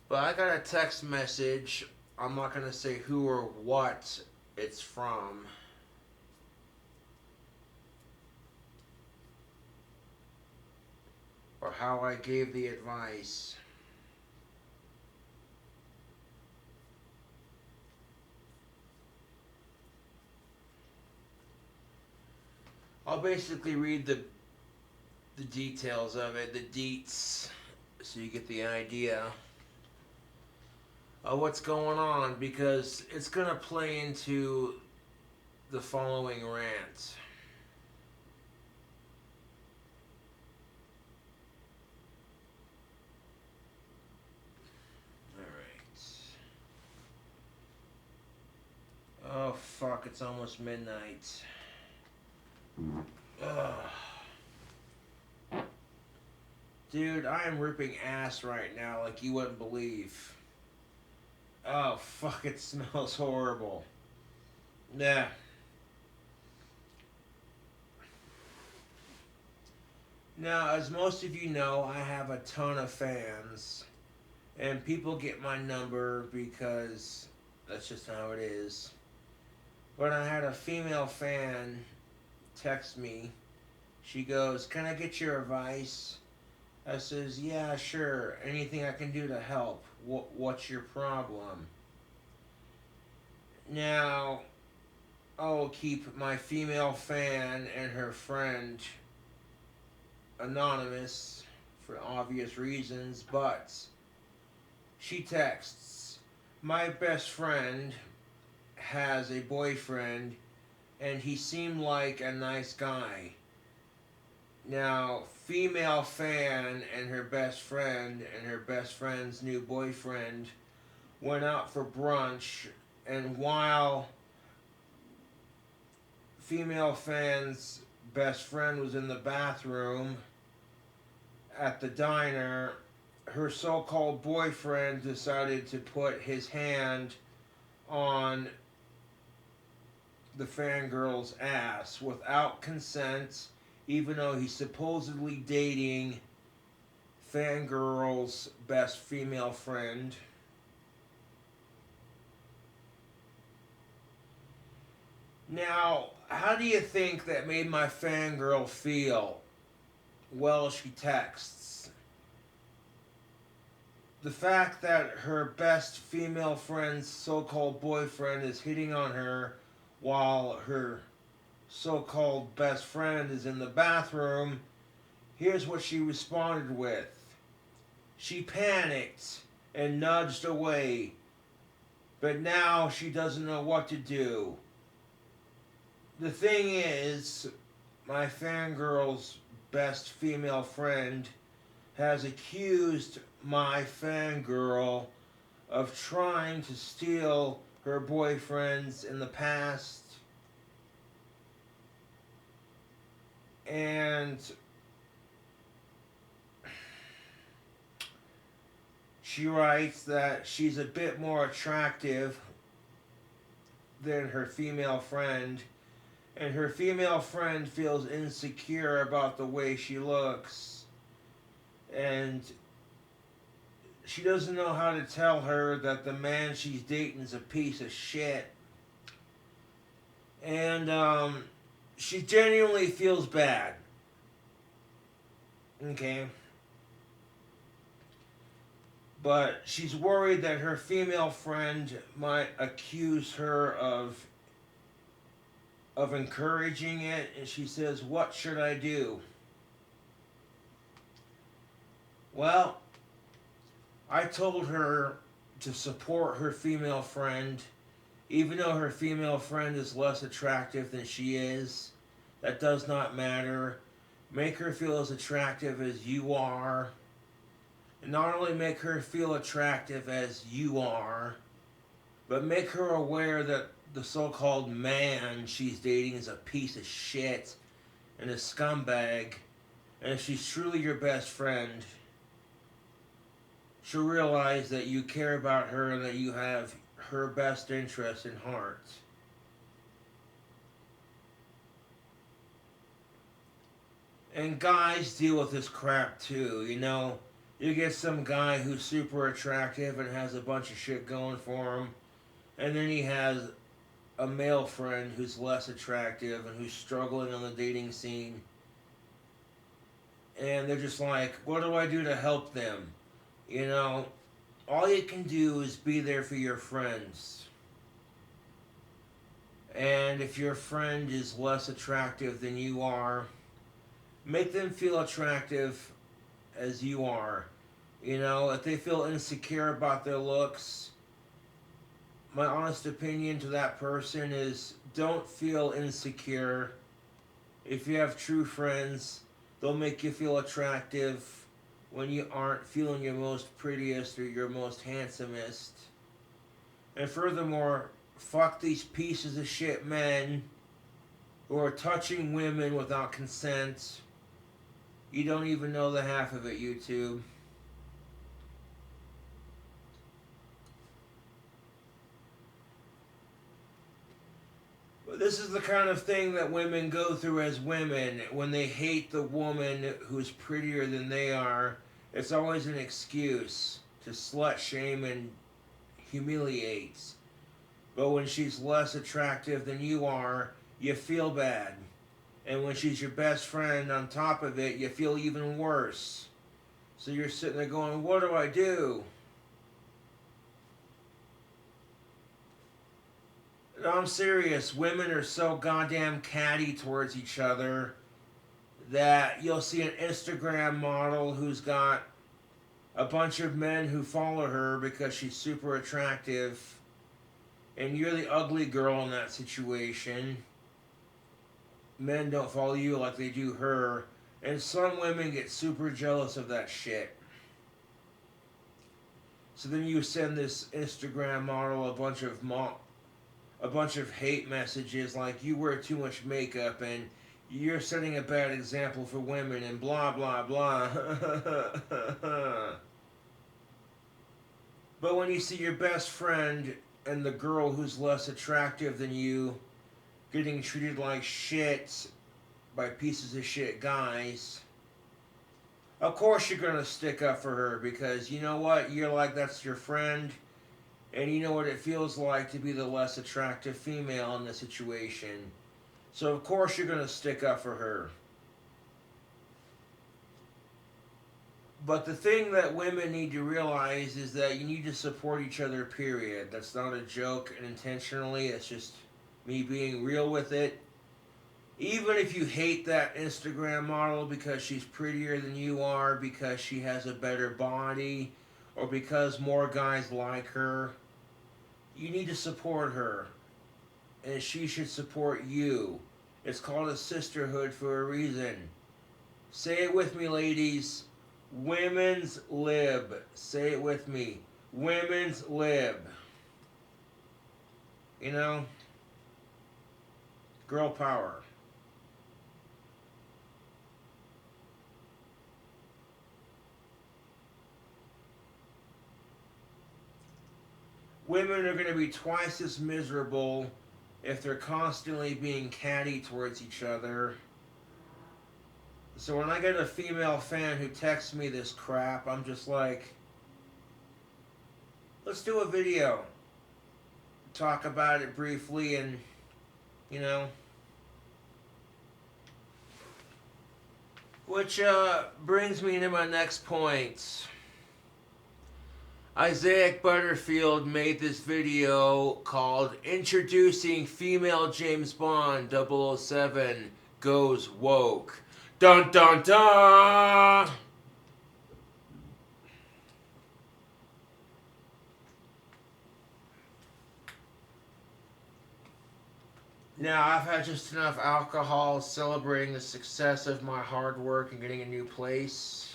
But I got a text message. I'm not going to say who or what it's from. Or how I gave the advice. I'll basically read the details of it, the deets, so you get the idea of what's going on, because it's going to play into the following rant. Oh fuck, it's almost midnight. Ugh. Dude, I am ripping ass right now like you wouldn't believe. Oh fuck, it smells horrible. Nah. Now, as most of you know, I have a ton of fans. And people get my number because that's just how it is. But I had a female fan text me. She goes, "Can I get your advice?" I says, "Yeah, sure. Anything I can do to help. What's your problem?" Now, I'll keep my female fan and her friend anonymous for obvious reasons, but she texts, "My best friend has a boyfriend and he seemed like a nice guy." Now, female fan and her best friend and her best friend's new boyfriend went out for brunch, and while female fan's best friend was in the bathroom at the diner, her so-called boyfriend decided to put his hand on the fangirl's ass without consent, even though he's supposedly dating fangirl's best female friend. Now, how do you think that made my fangirl feel? Well, she texts. The fact that her best female friend's so-called boyfriend is hitting on her while her so-called best friend is in the bathroom, here's what she responded with. She panicked and nudged away, but now she doesn't know what to do. The thing is, my fangirl's best female friend has accused my fangirl of trying to steal her boyfriends in the past. And she writes that she's a bit more attractive than her female friend, and her female friend feels insecure about the way she looks, and she doesn't know how to tell her that the man she's dating is a piece of shit. And she genuinely feels bad. Okay? But she's worried that her female friend might accuse her of encouraging it, and she says, "What should I do?" Well, I told her to support her female friend, even though her female friend is less attractive than she is. That does not matter. Make her feel as attractive as you are. And not only make her feel attractive as you are, but make her aware that the so-called man she's dating is a piece of shit and a scumbag. And if she's truly your best friend, she'll realize that you care about her and that you have her best interest in heart. And guys deal with this crap too, you know. You get some guy who's super attractive and has a bunch of shit going for him, and then he has a male friend who's less attractive and who's struggling on the dating scene. And they're just like, what do I do to help them? You know, all you can do is be there for your friends. And if your friend is less attractive than you are, make them feel attractive as you are. You know, if they feel insecure about their looks, my honest opinion to that person is don't feel insecure. If you have true friends, they'll make you feel attractive when you aren't feeling your most prettiest or your most handsomest. And furthermore, fuck these pieces of shit men who are touching women without consent. You don't even know the half of it, YouTube. But this is the kind of thing that women go through as women. When they hate the woman who's prettier than they are, it's always an excuse to slut shame and humiliate. But when she's less attractive than you are, you feel bad. And when she's your best friend on top of it, you feel even worse. So you're sitting there going, what do I do? No, I'm serious. Women are so goddamn catty towards each other that you'll see an Instagram model who's got a bunch of men who follow her because she's super attractive, and you're the ugly girl in that situation. Men don't follow you like they do her, and some women get super jealous of that shit. So then you send this Instagram model a bunch of hate messages like you wear too much makeup and you're setting a bad example for women and blah blah blah. But when you see your best friend and the girl who's less attractive than you getting treated like shit by pieces of shit guys, of course you're gonna stick up for her because you know what? You're like, that's your friend, and you know what it feels like to be the less attractive female in the situation. So of course you're gonna stick up for her. But the thing that women need to realize is that you need to support each other, period. That's not a joke and intentionally, it's just me being real with it. Even if you hate that Instagram model because she's prettier than you are, because she has a better body, or because more guys like her, you need to support her. And she should support you. It's called a sisterhood for a reason. Say it with me, ladies. Women's lib. Say it with me. Women's lib. You know? Girl power. Women are going to be twice as miserable if they're constantly being catty towards each other. So when I get a female fan who texts me this crap, I'm just like, let's do a video. Talk about it briefly and, you know. Which brings me to my next point. Isaiah Butterfield made this video called Introducing Female James Bond 007 Goes Woke. Dun dun dun! Now, I've had just enough alcohol celebrating the success of my hard work and getting a new place.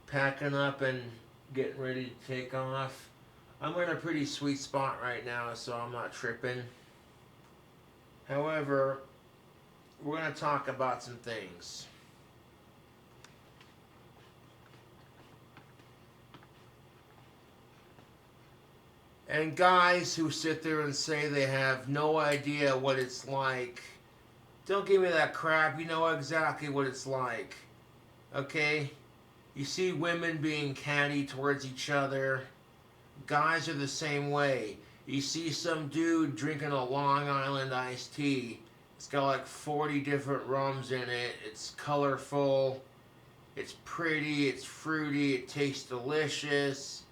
Packing up and getting ready to take off. I'm in a pretty sweet spot right now, so I'm not tripping. However, we're going to talk about some things. And guys who sit there and say they have no idea what it's like, don't give me that crap. You know exactly what it's like. Okay? You see women being catty towards each other. Guys are the same way. You see some dude drinking a Long Island iced tea. It's got like 40 different rums in it. It's colorful. It's pretty. It's fruity. It tastes delicious.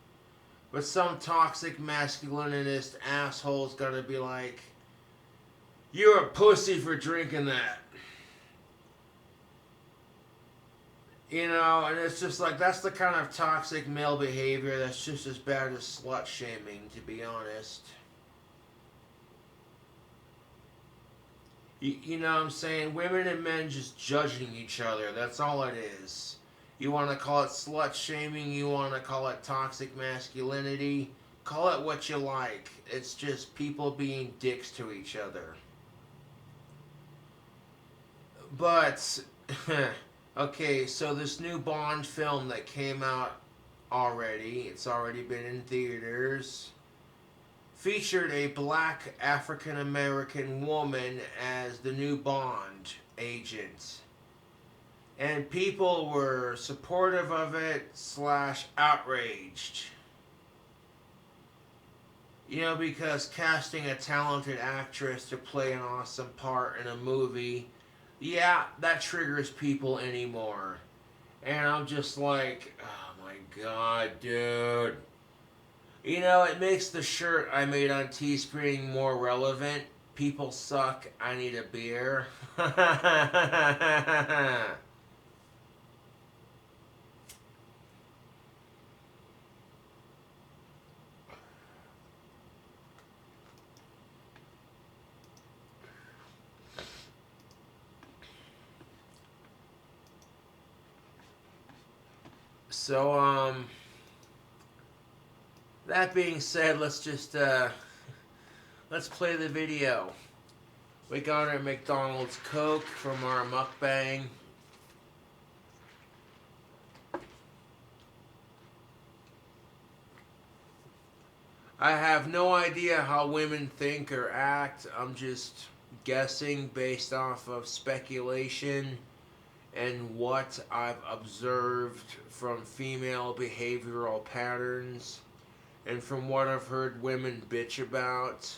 But some toxic masculinist asshole's gonna be like, you're a pussy for drinking that. You know, and it's just like, that's the kind of toxic male behavior that's just as bad as slut shaming, to be honest. You know what I'm saying? Women and men just judging each other, that's all it is. You want to call it slut shaming, you want to call it toxic masculinity, call it what you like. It's just people being dicks to each other. But, okay, so this new Bond film that came out already, it's already been in theaters, featured a black African American woman as the new Bond agent. And people were supportive of it / outraged. You know, because casting a talented actress to play an awesome part in a movie, yeah, that triggers people anymore. And I'm just like, oh my god, dude. You know, it makes the shirt I made on Teespring more relevant. People suck, I need a beer. So, that being said, let's play the video. We got our McDonald's Coke from our mukbang. I have no idea how women think or act. I'm just guessing based off of speculation and what I've observed from female behavioral patterns and from what I've heard women bitch about.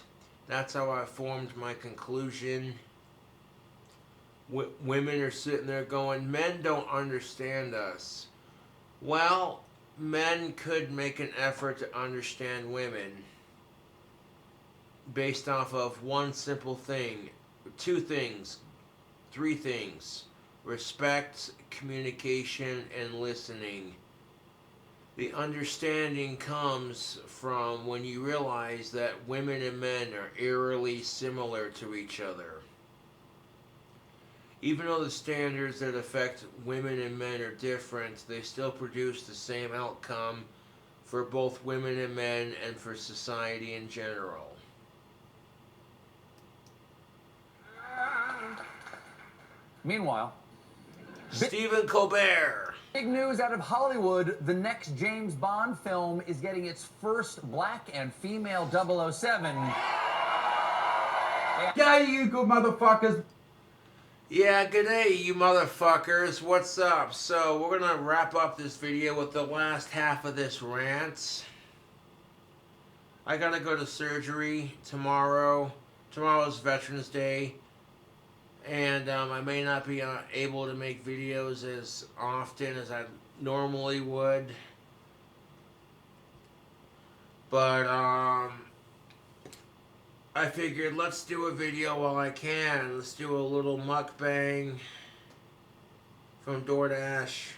That's how I formed my conclusion. Women are sitting there going, men don't understand us. Well, men could make an effort to understand women based off of one simple thing, two things, three things: respect, communication, and listening. The understanding comes from when you realize that women and men are eerily similar to each other. Even though the standards that affect women and men are different, they still produce the same outcome for both women and men and for society in general. Meanwhile, Stephen Colbert. big news out of Hollywood. The next James Bond film is getting its first black and female 007. Yeah, you good motherfuckers. Yeah, g'day, you motherfuckers. What's up? So, we're gonna wrap up this video with the last half of this rant. I gotta go to surgery tomorrow. Tomorrow's Veterans Day. And I may not be able to make videos as often as I normally would. But, I figured let's do a video while I can. Let's do a little mukbang from DoorDash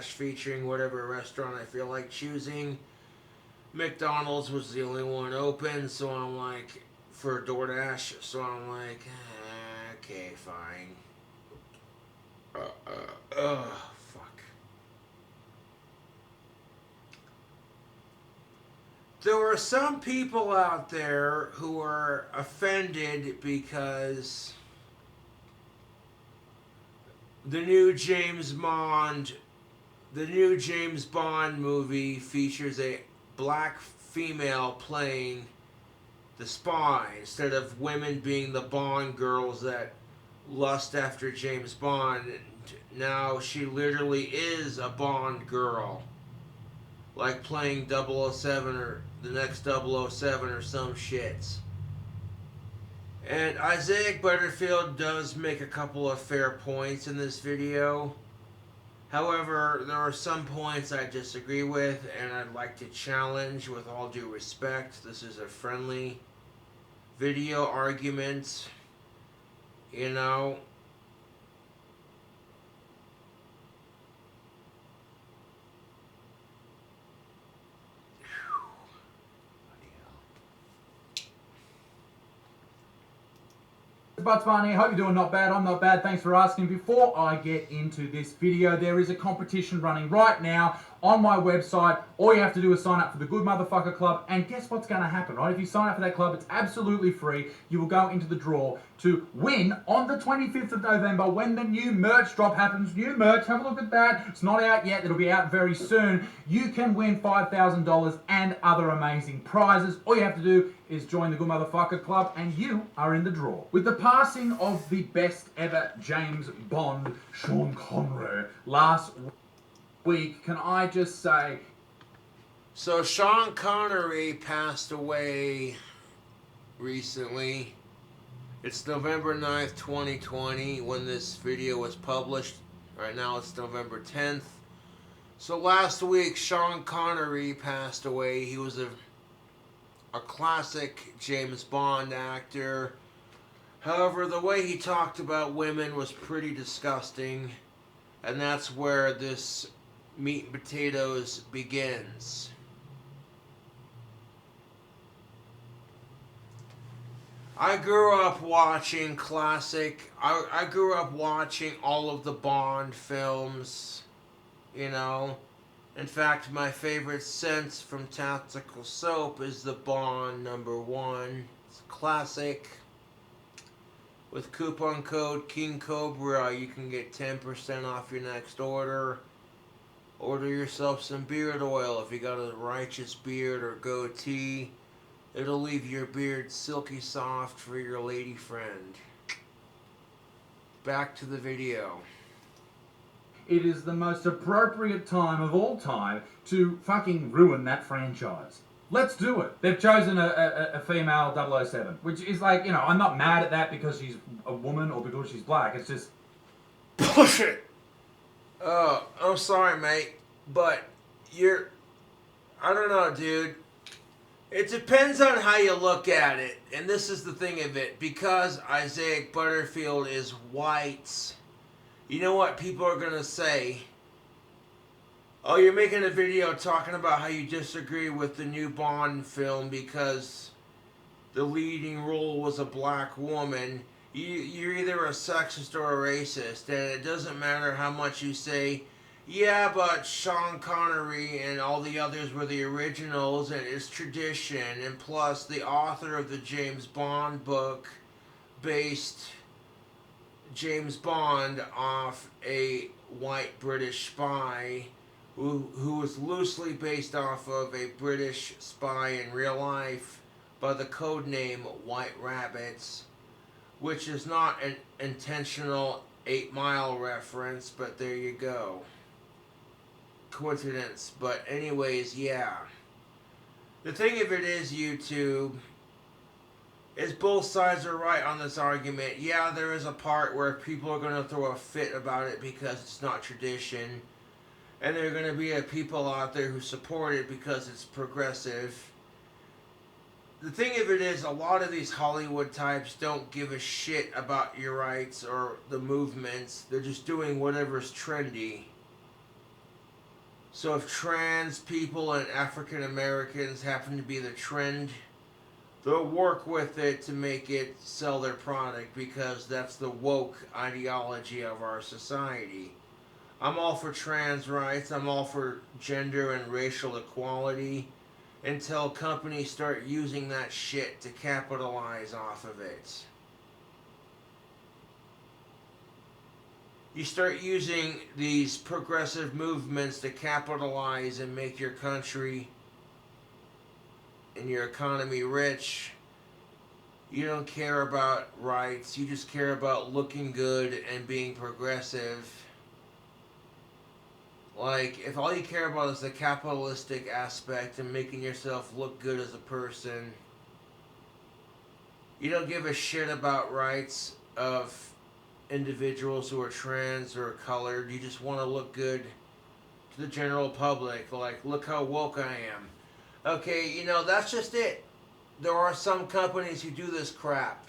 / featuring whatever restaurant I feel like choosing. McDonald's was the only one open, so I'm like, for DoorDash, so I'm like, okay, fine. Fuck. There are some people out there who are offended because the new James Bond movie features a black female playing the spy instead of women being the Bond girls that lust after James Bond. Now she literally is a Bond girl, like playing 007 or the next 007 or some shits. And Isaiah Butterfield does make a couple of fair points in this video. However, there are some points I disagree with and I'd like to challenge with all due respect. This is a friendly video argument, you know. Butts Barney, hope you're doing not bad. I'm not bad, thanks for asking. Before I get into this video, there is a competition running right now on my website. All you have to do is sign up for the Good Motherfucker Club, and guess what's going to happen, right? If you sign up for that club, it's absolutely free. You will go into the draw to win on the 25th of November when the new merch drop happens. New merch, have a look at that. It's not out yet. It'll be out very soon. You can win $5,000 and other amazing prizes. All you have to do is join the Good Motherfucker Club and you are in the draw. With the passing of the best ever James Bond, Sean Connery, last week, can I just say... So Sean Connery passed away recently. It's November 9th, 2020 when this video was published. Right now it's November 10th. So last week Sean Connery passed away. He was a classic James Bond actor. However, the way he talked about women was pretty disgusting. And that's where this meat and potatoes begins. I grew up watching classic... I grew up watching all of the Bond films, you know. In fact, my favorite scent from Tactical Soap is the Bond #1. It's a classic. With coupon code King Cobra, you can get 10% off your next order. Order yourself some beard oil if you got a righteous beard or goatee. It'll leave your beard silky soft for your lady friend. Back to the video. It is the most appropriate time of all time to fucking ruin that franchise. Let's do it. They've chosen a female 007, which is like, you know, I'm not mad at that because she's a woman or because she's black. It's just bullshit. I'm sorry, mate, but I don't know, dude. It depends on how you look at it, and this is the thing of it. Because Isaiah Butterfield is white, you know what people are gonna say? Oh, you're making a video talking about how you disagree with the new Bond film because the leading role was a black woman. You're either a sexist or a racist, and it doesn't matter how much you say, yeah, but Sean Connery and all the others were the originals, and it's tradition, and plus the author of the James Bond book based James Bond off a white British spy who was loosely based off of a British spy in real life by the code name White Rabbits, which is not an intentional 8 Mile reference, but there you go. Coincidence, but anyways, yeah. The thing of it is, YouTube, is both sides are right on this argument. Yeah, there is a part where people are going to throw a fit about it because it's not tradition. And there are going to be people out there who support it because it's progressive. The thing of it is, a lot of these Hollywood types don't give a shit about your rights or the movements. They're just doing whatever's trendy. So if trans people and African Americans happen to be the trend, they'll work with it to make it sell their product because that's the woke ideology of our society. I'm all for trans rights. I'm all for gender and racial equality until companies start using that shit to capitalize off of it. You start using these progressive movements to capitalize and make your country and your economy rich. You don't care about rights. You just care about looking good and being progressive. Like, if all you care about is the capitalistic aspect and making yourself look good as a person, you don't give a shit about rights of individuals who are trans or colored. You just want to look good to the general public. Like, look how woke I am. Okay, you know, that's just it. There are some companies who do this crap.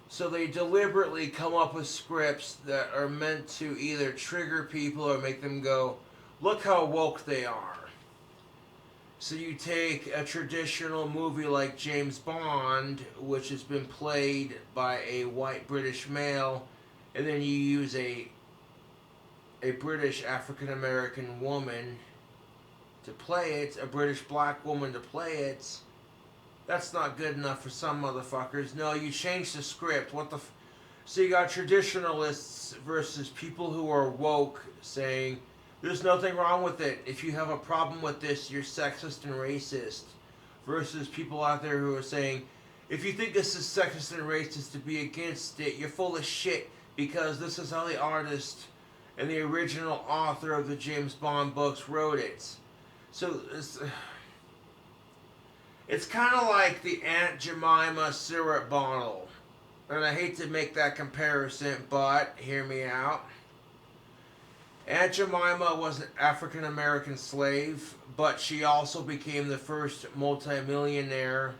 So they deliberately come up with scripts that are meant to either trigger people or make them go, look how woke they are. So you take a traditional movie like James Bond, which has been played by a white British male, and then you use a British African American woman to play it, a British black woman to play it. That's not good enough for some motherfuckers. No, you change the script. So you got traditionalists versus people who are woke saying, there's nothing wrong with it. If you have a problem with this, you're sexist and racist. Versus people out there who are saying, if you think this is sexist and racist to be against it, you're full of shit because this is how the artist and the original author of the James Bond books wrote it. So it's kind of like the Aunt Jemima syrup bottle. And I hate to make that comparison, but hear me out. Aunt Jemima was an African American slave, but she also became the first multimillionaire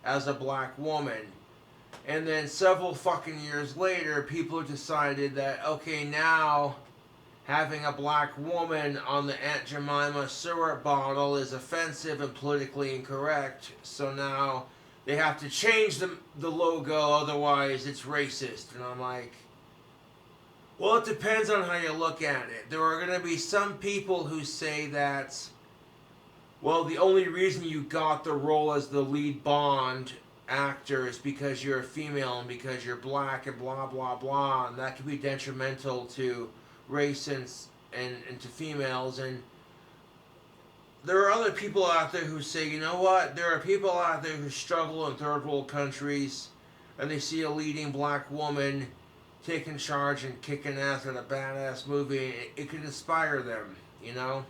as a black woman. And then several fucking years later, people decided that, okay, now having a black woman on the Aunt Jemima syrup bottle is offensive and politically incorrect. So now they have to change the logo, otherwise it's racist. And I'm like, well, it depends on how you look at it. There are going to be some people who say that, well, the only reason you got the role as the lead Bond actor is because you're a female and because you're black and blah, blah, blah. And that could be detrimental to race and to females. And there are other people out there who say, you know what? There are people out there who struggle in third world countries, and they see a leading black woman taking charge and kicking ass in a badass movie, and it could inspire them, you know?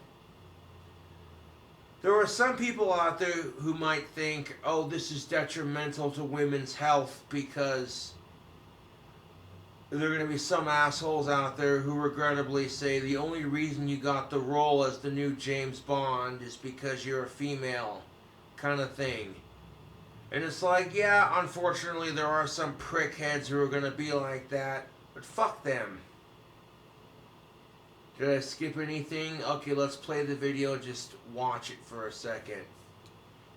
There are some people out there who might think, oh, this is detrimental to women's health because there are going to be some assholes out there who regrettably say the only reason you got the role as the new James Bond is because you're a female, kind of thing. And it's like, yeah, unfortunately there are some prickheads who are going to be like that, but fuck them. Did I skip anything? Okay, let's play the video and just watch it for a second.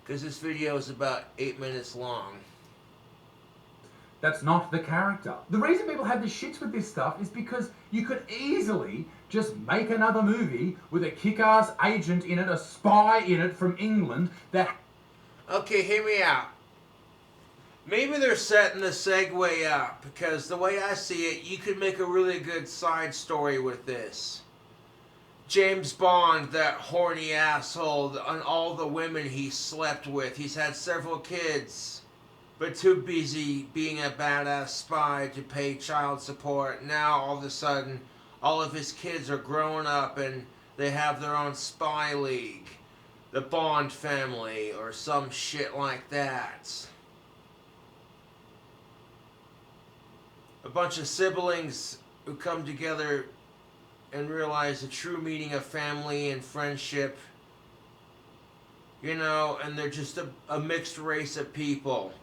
Because this video is about 8 minutes long. That's not the character. The reason people have the shits with this stuff is because you could easily just make another movie with a kick-ass agent in it, a spy in it from England that... Okay, hear me out. Maybe they're setting the segue up, because the way I see it, you could make a really good side story with this. James Bond, that horny asshole, and all the women he slept with. He's had several kids, but too busy being a badass spy to pay child support. Now, all of a sudden, all of his kids are growing up and they have their own spy league. The Bond family, or some shit like that. A bunch of siblings who come together and realize the true meaning of family and friendship. You know, and they're just a mixed race of people.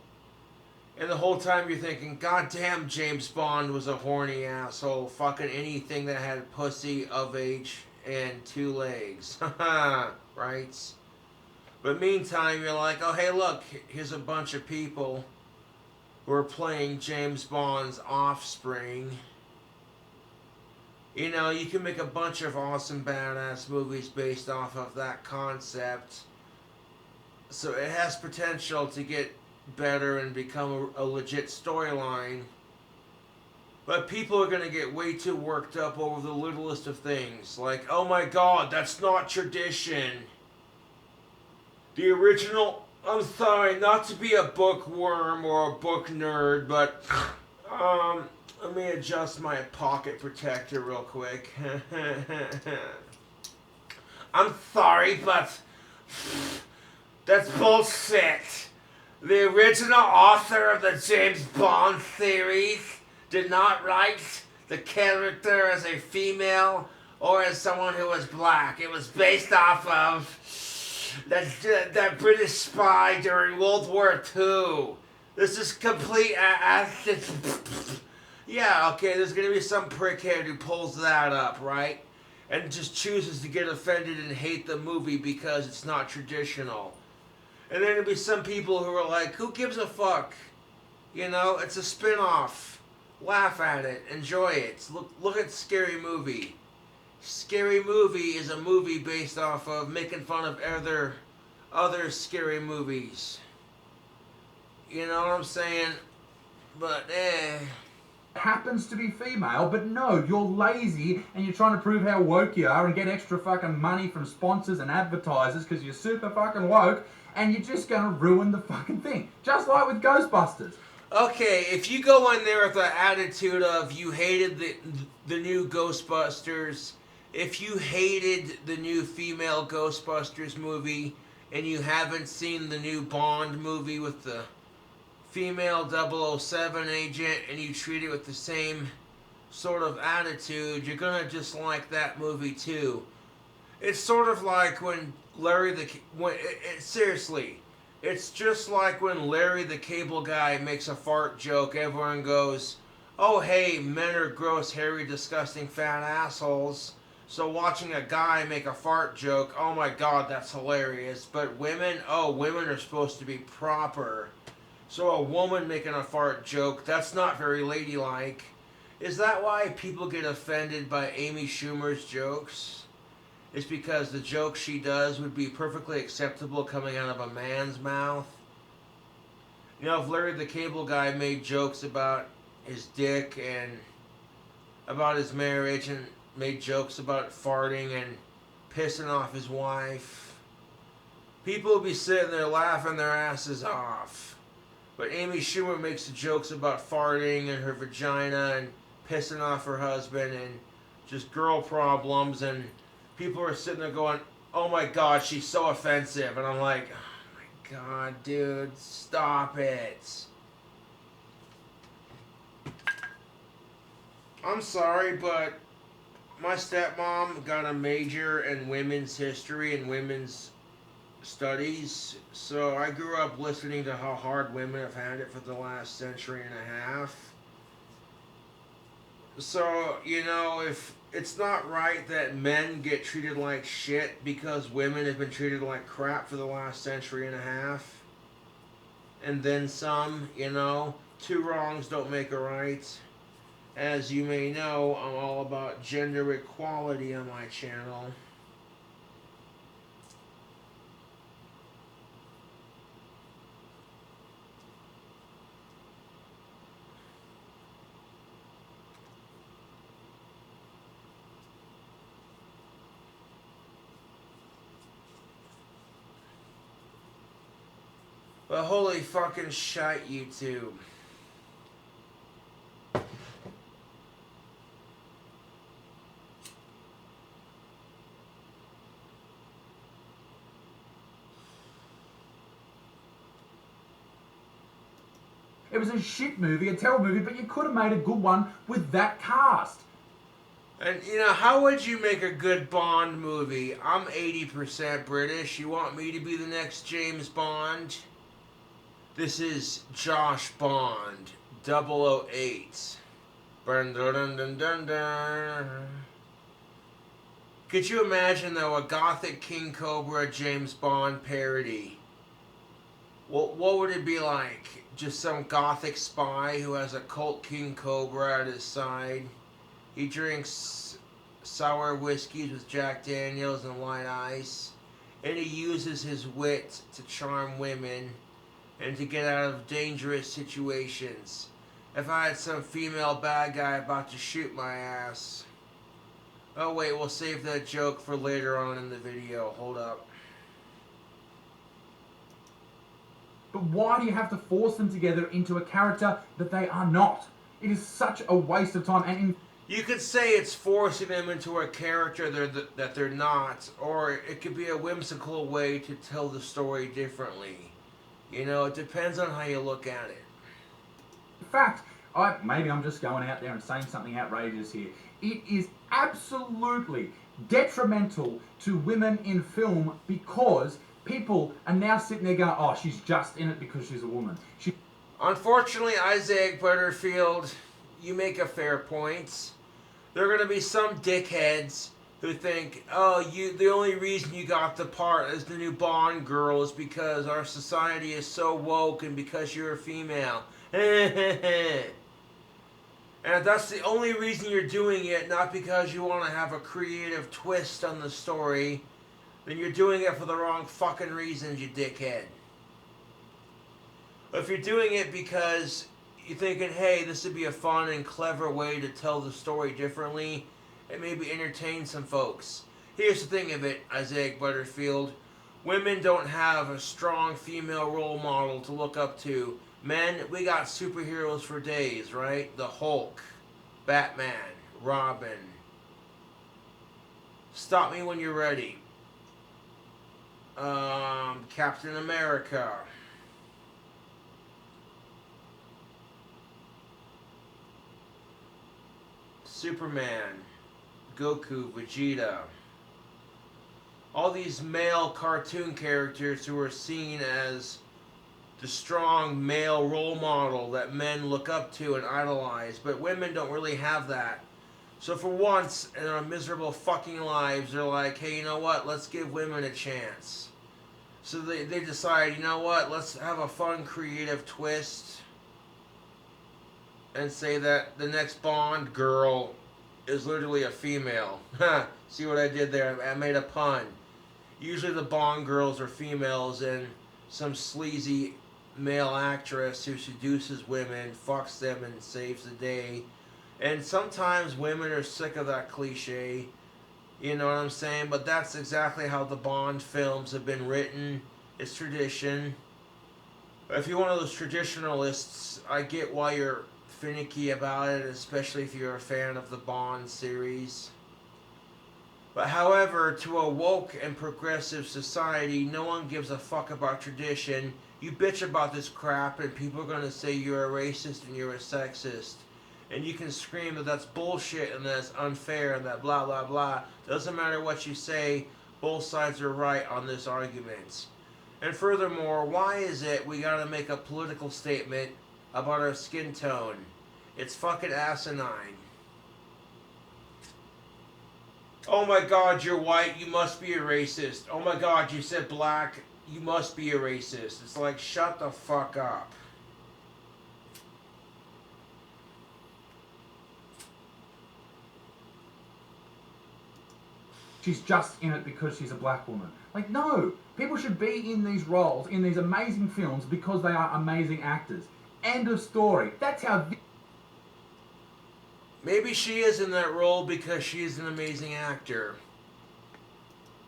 And the whole time you're thinking, God damn, James Bond was a horny asshole. Fucking anything that had pussy of age and 2 legs. Haha, right? But meantime, you're like, oh hey look, here's a bunch of people who are playing James Bond's offspring. You know, you can make a bunch of awesome badass movies based off of that concept. So it has potential to get better and become a legit storyline. But people are going to get way too worked up over the littlest of things. Like, oh my god, that's not tradition. The original... I'm sorry, not to be a bookworm or a book nerd, but... let me adjust my pocket protector real quick. I'm sorry, but... that's bullshit. The original author of the James Bond series did not write the character as a female or as someone who was black. It was based off of that British spy during World War II. This is complete yeah, okay, there's gonna be some prickhead who pulls that up, right? And just chooses to get offended and hate the movie because it's not traditional. And then there'll be some people who are like, who gives a fuck? You know, it's a spin-off. Laugh at it. Enjoy it. Look at Scary Movie. Scary Movie is a movie based off of making fun of other scary movies. You know what I'm saying? But, happens to be female, but no, you're lazy and you're trying to prove how woke you are and get extra fucking money from sponsors and advertisers because you're super fucking woke, and you're just gonna ruin the fucking thing. Just like with Ghostbusters. Okay, if you go in there with the attitude of you hated the new Ghostbusters, if you hated the new female Ghostbusters movie, and you haven't seen the new Bond movie with the female 007 agent, and you treat it with the same sort of attitude, you're gonna dislike that movie too. It's sort of like when seriously, it's just like when Larry the Cable Guy makes a fart joke, everyone goes, oh hey, men are gross, hairy, disgusting, fat assholes. So watching a guy make a fart joke, oh my god, that's hilarious. But women, oh, women are supposed to be proper. So a woman making a fart joke, that's not very ladylike. Is that why people get offended by Amy Schumer's jokes? It's because the jokes she does would be perfectly acceptable coming out of a man's mouth. You know, if Larry the Cable Guy made jokes about his dick and about his marriage and made jokes about farting and pissing off his wife, People will be sitting there laughing their asses off. But Amy Schumer makes the jokes about farting and her vagina and pissing off her husband and just girl problems, and people are sitting there going, oh my god, she's so offensive. And I'm like, oh my god, dude, stop it. I'm sorry, but my stepmom got a major in women's history and women's studies, so I grew up listening to how hard women have had it for the last century and a half. So, you know, if it's not right that men get treated like shit because women have been treated like crap for the last century and a half, and then some, you know, two wrongs don't make a right. As you may know, I'm all about gender equality on my channel. But holy fucking shite, YouTube. It was a shit movie, a terrible movie, but you could have made a good one with that cast. And, you know, how would you make a good Bond movie? I'm 80% British. You want me to be the next James Bond? This is Josh Bond, 008. Dun, dun, dun, dun, dun, dun. Could you imagine, though, a gothic King Cobra James Bond parody? What would it be like? Just some gothic spy who has a cult King Cobra at his side. He drinks sour whiskeys with Jack Daniels and light ice. And he uses his wit to charm women and to get out of dangerous situations. If I had some female bad guy about to shoot my ass. Oh wait, we'll save that joke for later on in the video. Hold up. But why do you have to force them together into a character that they are not? It is such a waste of time. And you could say it's forcing them into a character that they're not, or it could be a whimsical way to tell the story differently. You know, it depends on how you look at it. in fact, maybe I'm just going out there and saying something outrageous here. It is absolutely detrimental to women in film because people are now sitting there going, oh, she's just in it because she's a woman. Unfortunately, Isaac Butterfield, you make a fair point. There are going to be some dickheads who think, oh, the only reason you got the part as the new Bond girl is because our society is so woke and because you're a female. And if that's the only reason you're doing it, not because you want to have a creative twist on the story, then you're doing it for the wrong fucking reasons, you dickhead. If you're doing it because you're thinking, hey, this would be a fun and clever way to tell the story differently and maybe entertain some folks. Here's the thing of it, Isaac Butterfield. Women don't have a strong female role model to look up to. Men, we got superheroes for days, right? The Hulk, Batman, Robin. Stop me when you're ready. Captain America. Superman, Goku, Vegeta. All these male cartoon characters who are seen as the strong male role model that men look up to and idolize, but women don't really have that. So for once in our miserable fucking lives, they're like, hey, you know what? Let's give women a chance. So they decide, you know what? Let's have a fun, creative twist and say that the next Bond girl is literally a female. See what I did there? I made a pun. Usually the Bond girls are females and some sleazy male actress who seduces women, fucks them, and saves the day. And sometimes women are sick of that cliche. You know what I'm saying? But that's exactly how the Bond films have been written. It's tradition. If you're one of those traditionalists, I get why you're finicky about it, especially if you're a fan of the Bond series. But however, to a woke and progressive society, no one gives a fuck about tradition. You bitch about this crap and people are gonna say you're a racist and you're a sexist. And you can scream that that's bullshit and that's unfair and that blah blah blah. Doesn't matter what you say, both sides are right on this argument. And furthermore, why is it we gotta make a political statement about our skin tone? It's fucking asinine. Oh my god, you're white, you must be a racist. Oh my god, you said black, you must be a racist. It's like, shut the fuck up. She's just in it because she's a black woman. Like, no. People should be in these roles, in these amazing films, because they are amazing actors. End of story. That's how... Maybe she is in that role because she is an amazing actor.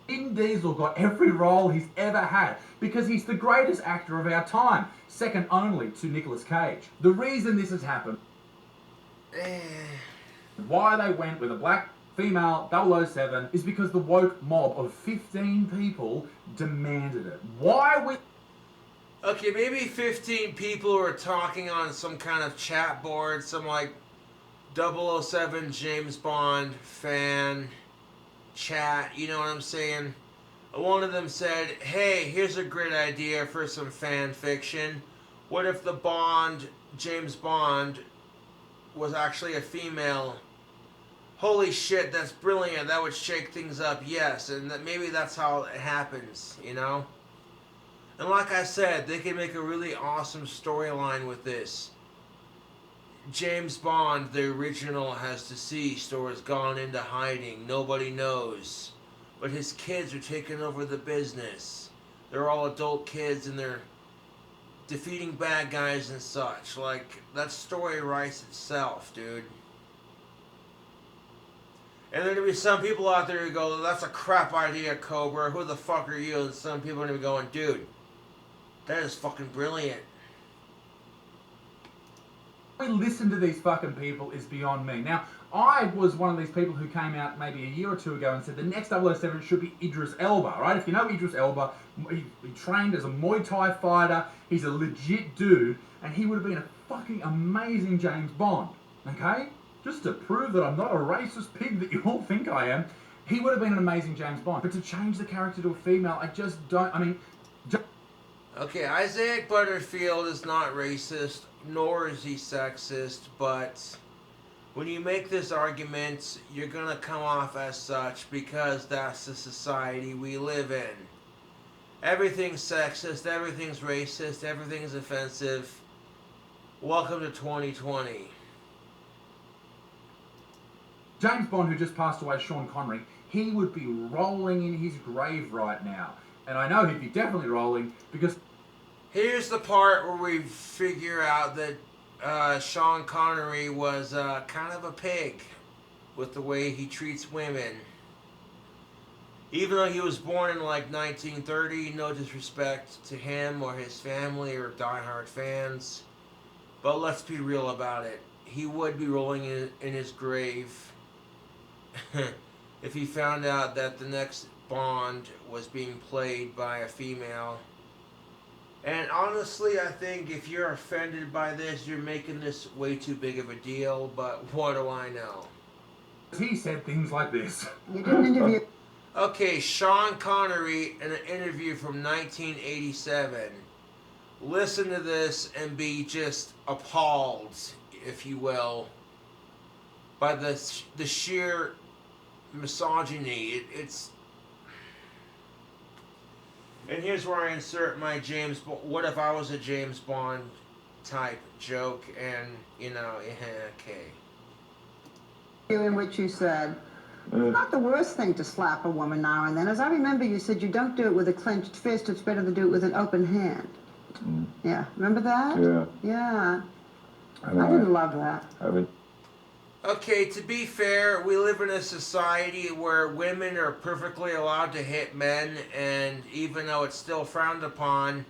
Vin Diesel got every role he's ever had because he's the greatest actor of our time, second only to Nicolas Cage. The reason this has happened, why they went with a black female 007, is because the woke mob of 15 people demanded it. Why would... Okay, maybe 15 people were talking on some kind of chat board, some like 007 James Bond fan chat, you know what I'm saying? One of them said, hey, here's a great idea for some fan fiction. What if the James Bond, was actually a female? Holy shit, that's brilliant. That would shake things up, yes. And maybe that's how it happens, you know? And like I said, they can make a really awesome storyline with this. James Bond, the original, has deceased or has gone into hiding. Nobody knows. But his kids are taking over the business. They're all adult kids and they're defeating bad guys and such. Like, that story writes itself, dude. And there'll be some people out there who go, that's a crap idea, Cobra. Who the fuck are you? And some people are going to be going, dude, that is fucking brilliant. We listen to these fucking people is beyond me. Now, I was one of these people who came out maybe a year or two ago and said the next 007 should be Idris Elba, right? If you know Idris Elba, he trained as a Muay Thai fighter, he's a legit dude, and he would have been a fucking amazing James Bond, okay? Just to prove that I'm not a racist pig that you all think I am, he would have been an amazing James Bond. But to change the character to a female, I just don't, I mean... Okay, Isaac Butterfield is not racist, nor is he sexist, but when you make this argument, you're gonna come off as such because that's the society we live in. Everything's sexist, everything's racist, everything's offensive. Welcome to 2020. James Bond, who just passed away, Sean Connery, he would be rolling in his grave right now. And I know he'd be definitely rolling because... Here's the part where we figure out that Sean Connery was kind of a pig with the way he treats women. Even though he was born in like 1930, no disrespect to him or his family or diehard fans. But let's be real about it. He would be rolling in his grave if he found out that the next Bond was being played by a female. And honestly, I think if you're offended by this, you're making this way too big of a deal, but what do I know? He said things like this. You didn't interview... Okay, Sean Connery in an interview from 1987. Listen to this and be just appalled, if you will, by the sheer misogyny. It's... And here's where I insert my James Bond. What if I was a James Bond type joke? And, you know, okay. In which you said, it's not the worst thing to slap a woman now and then. As I remember, you said you don't do it with a clenched fist. It's better to do it with an open hand. Mm. Yeah, remember that? Yeah. Yeah. I didn't love that. Okay, to be fair, we live in a society where women are perfectly allowed to hit men, and even though it's still frowned upon,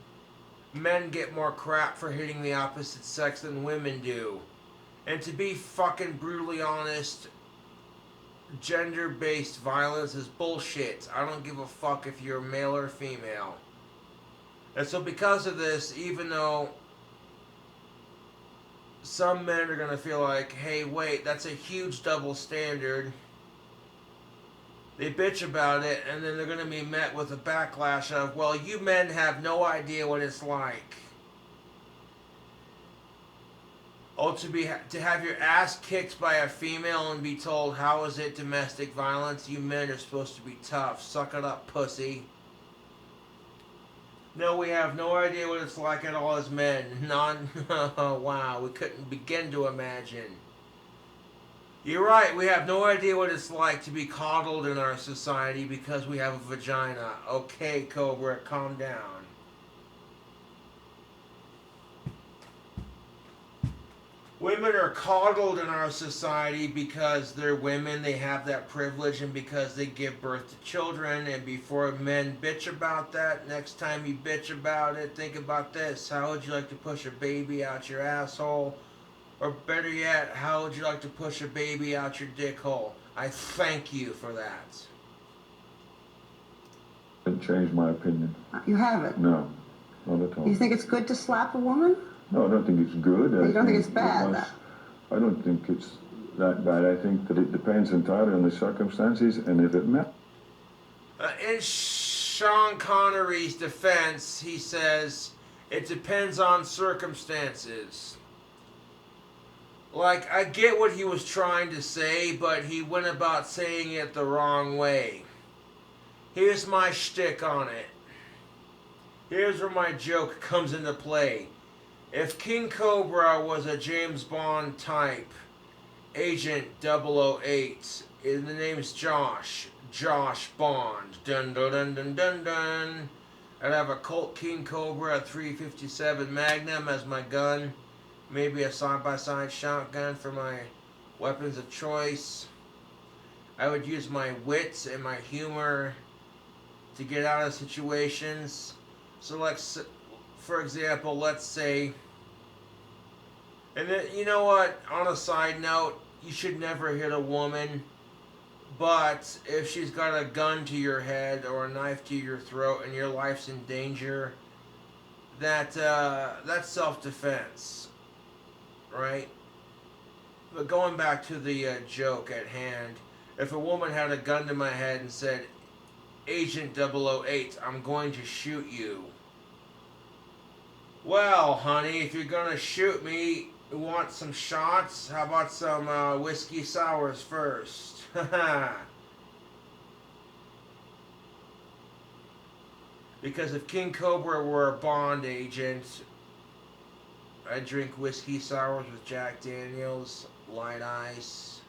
men get more crap for hitting the opposite sex than women do. And to be fucking brutally honest, gender-based violence is bullshit. I don't give a fuck if you're male or female. And so because of this, even though some men are going to feel like, hey, wait, that's a huge double standard, they bitch about it, and then they're going to be met with a backlash of, well, you men have no idea what it's like. Oh, to have your ass kicked by a female and be told, how is it domestic violence? You men are supposed to be tough. Suck it up, pussy. No, we have no idea what it's like at all as men. Wow, we couldn't begin to imagine. You're right, we have no idea what it's like to be coddled in our society because we have a vagina. Okay, Cobra, calm down. Women are coddled in our society because they're women, they have that privilege, and because they give birth to children. And before men bitch about that, next time you bitch about it, think about this. How would you like to push a baby out your asshole? Or better yet, how would you like to push a baby out your dick hole? I thank you for that. Didn't change my opinion. You haven't? No, not at all. You think it's good to slap a woman? No, I don't think it's good. You don't think it's bad? I don't think it's that bad. I think that it depends entirely on the circumstances, and if it met. In Sean Connery's defense, he says, it depends on circumstances. Like, I get what he was trying to say, but he went about saying it the wrong way. Here's my shtick on it. Here's where my joke comes into play. If King Cobra was a James Bond type, Agent 008, and the name's Josh Bond, dun dun dun dun dun dun, I'd have a Colt King Cobra, a 357 Magnum as my gun, maybe a side-by-side shotgun for my weapons of choice. I would use my wits and my humor to get out of situations. So, like, for example, let's say, and then, you know what, on a side note, you should never hit a woman, but if she's got a gun to your head or a knife to your throat and your life's in danger, that's self-defense, right? But going back to the joke at hand, if a woman had a gun to my head and said, Agent 008, I'm going to shoot you. Well, honey, if you're gonna shoot me, you want some shots? How about some whiskey sours first? Because if King Cobra were a Bond agent, I'd drink whiskey sours with Jack Daniels, light ice.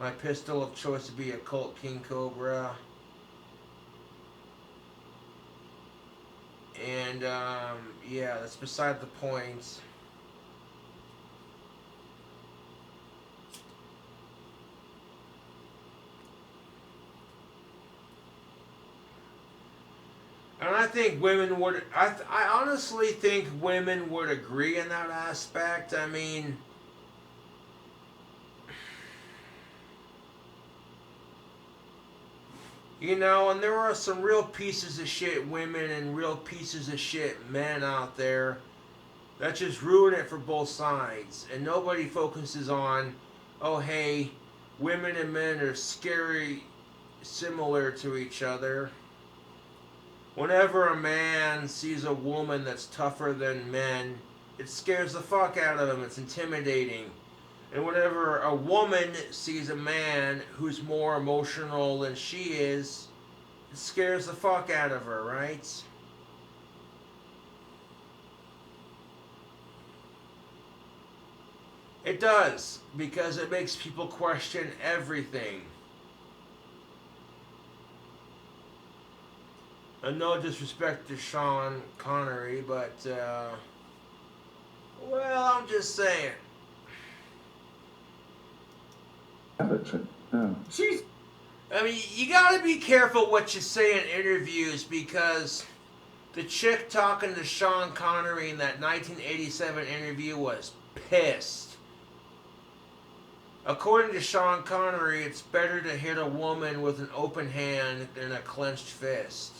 My pistol of choice would be a Colt King Cobra. And, yeah, that's beside the point. And I think women would, I honestly think women would agree in that aspect. I mean, you know, and there are some real pieces of shit women and real pieces of shit men out there that just ruin it for both sides. And nobody focuses on, oh hey, women and men are scary similar to each other. Whenever a man sees a woman that's tougher than men, it scares the fuck out of him. It's intimidating. And whenever a woman sees a man who's more emotional than she is, it scares the fuck out of her, right? It does, because it makes people question everything. And no disrespect to Sean Connery, but, well, I'm just saying. That's it. Yeah. She's I mean, you gotta be careful what you say in interviews because the chick talking to Sean Connery in that 1987 interview was pissed. According to Sean Connery, it's better to hit a woman with an open hand than a clenched fist.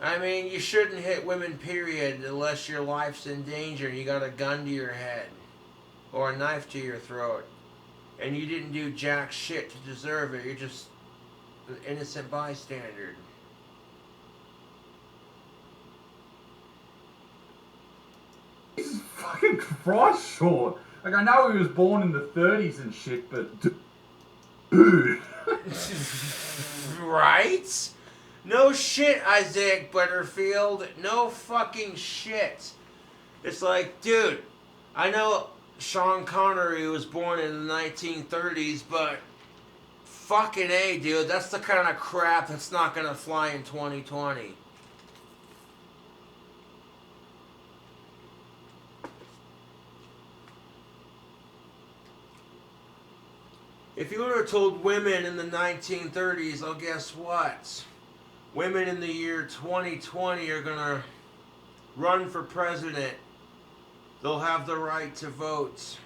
I mean, you shouldn't hit women, period, unless your life's in danger and you got a gun to your head or a knife to your throat. And you didn't do jack shit to deserve it. You're just an innocent bystander. Jesus fucking Christ, Sean. Like, I know he was born in the 30s and shit, but dude. Right? No shit, Isaac Butterfield. No fucking shit. It's like, dude, I know Sean Connery was born in the 1930s, but fucking A, dude, that's the kind of crap that's not gonna fly in 2020. If you would have told women in the 1930s, oh, guess what? Women in the year 2020 are gonna run for president. They'll have the right to vote.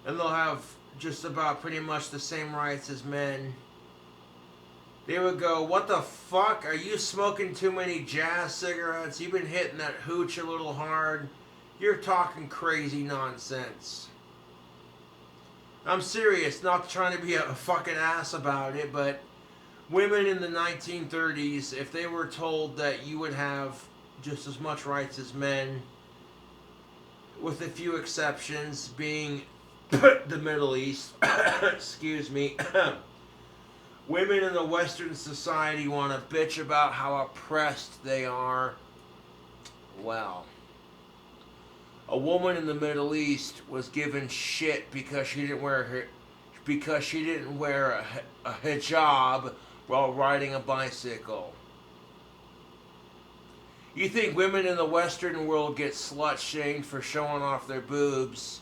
And they'll have just about pretty much the same rights as men. They would go, what the fuck? Are you smoking too many jazz cigarettes? You've been hitting that hooch a little hard. You're talking crazy nonsense. I'm serious, not trying to be a fucking ass about it, but women in the 1930s, if they were told that you would have just as much rights as men, with a few exceptions being the Middle East, excuse me, women in the Western society want to bitch about how oppressed they are. Well, a woman in the Middle East was given shit because she didn't wear a hijab while riding a bicycle. You think women in the Western world get slut-shamed for showing off their boobs?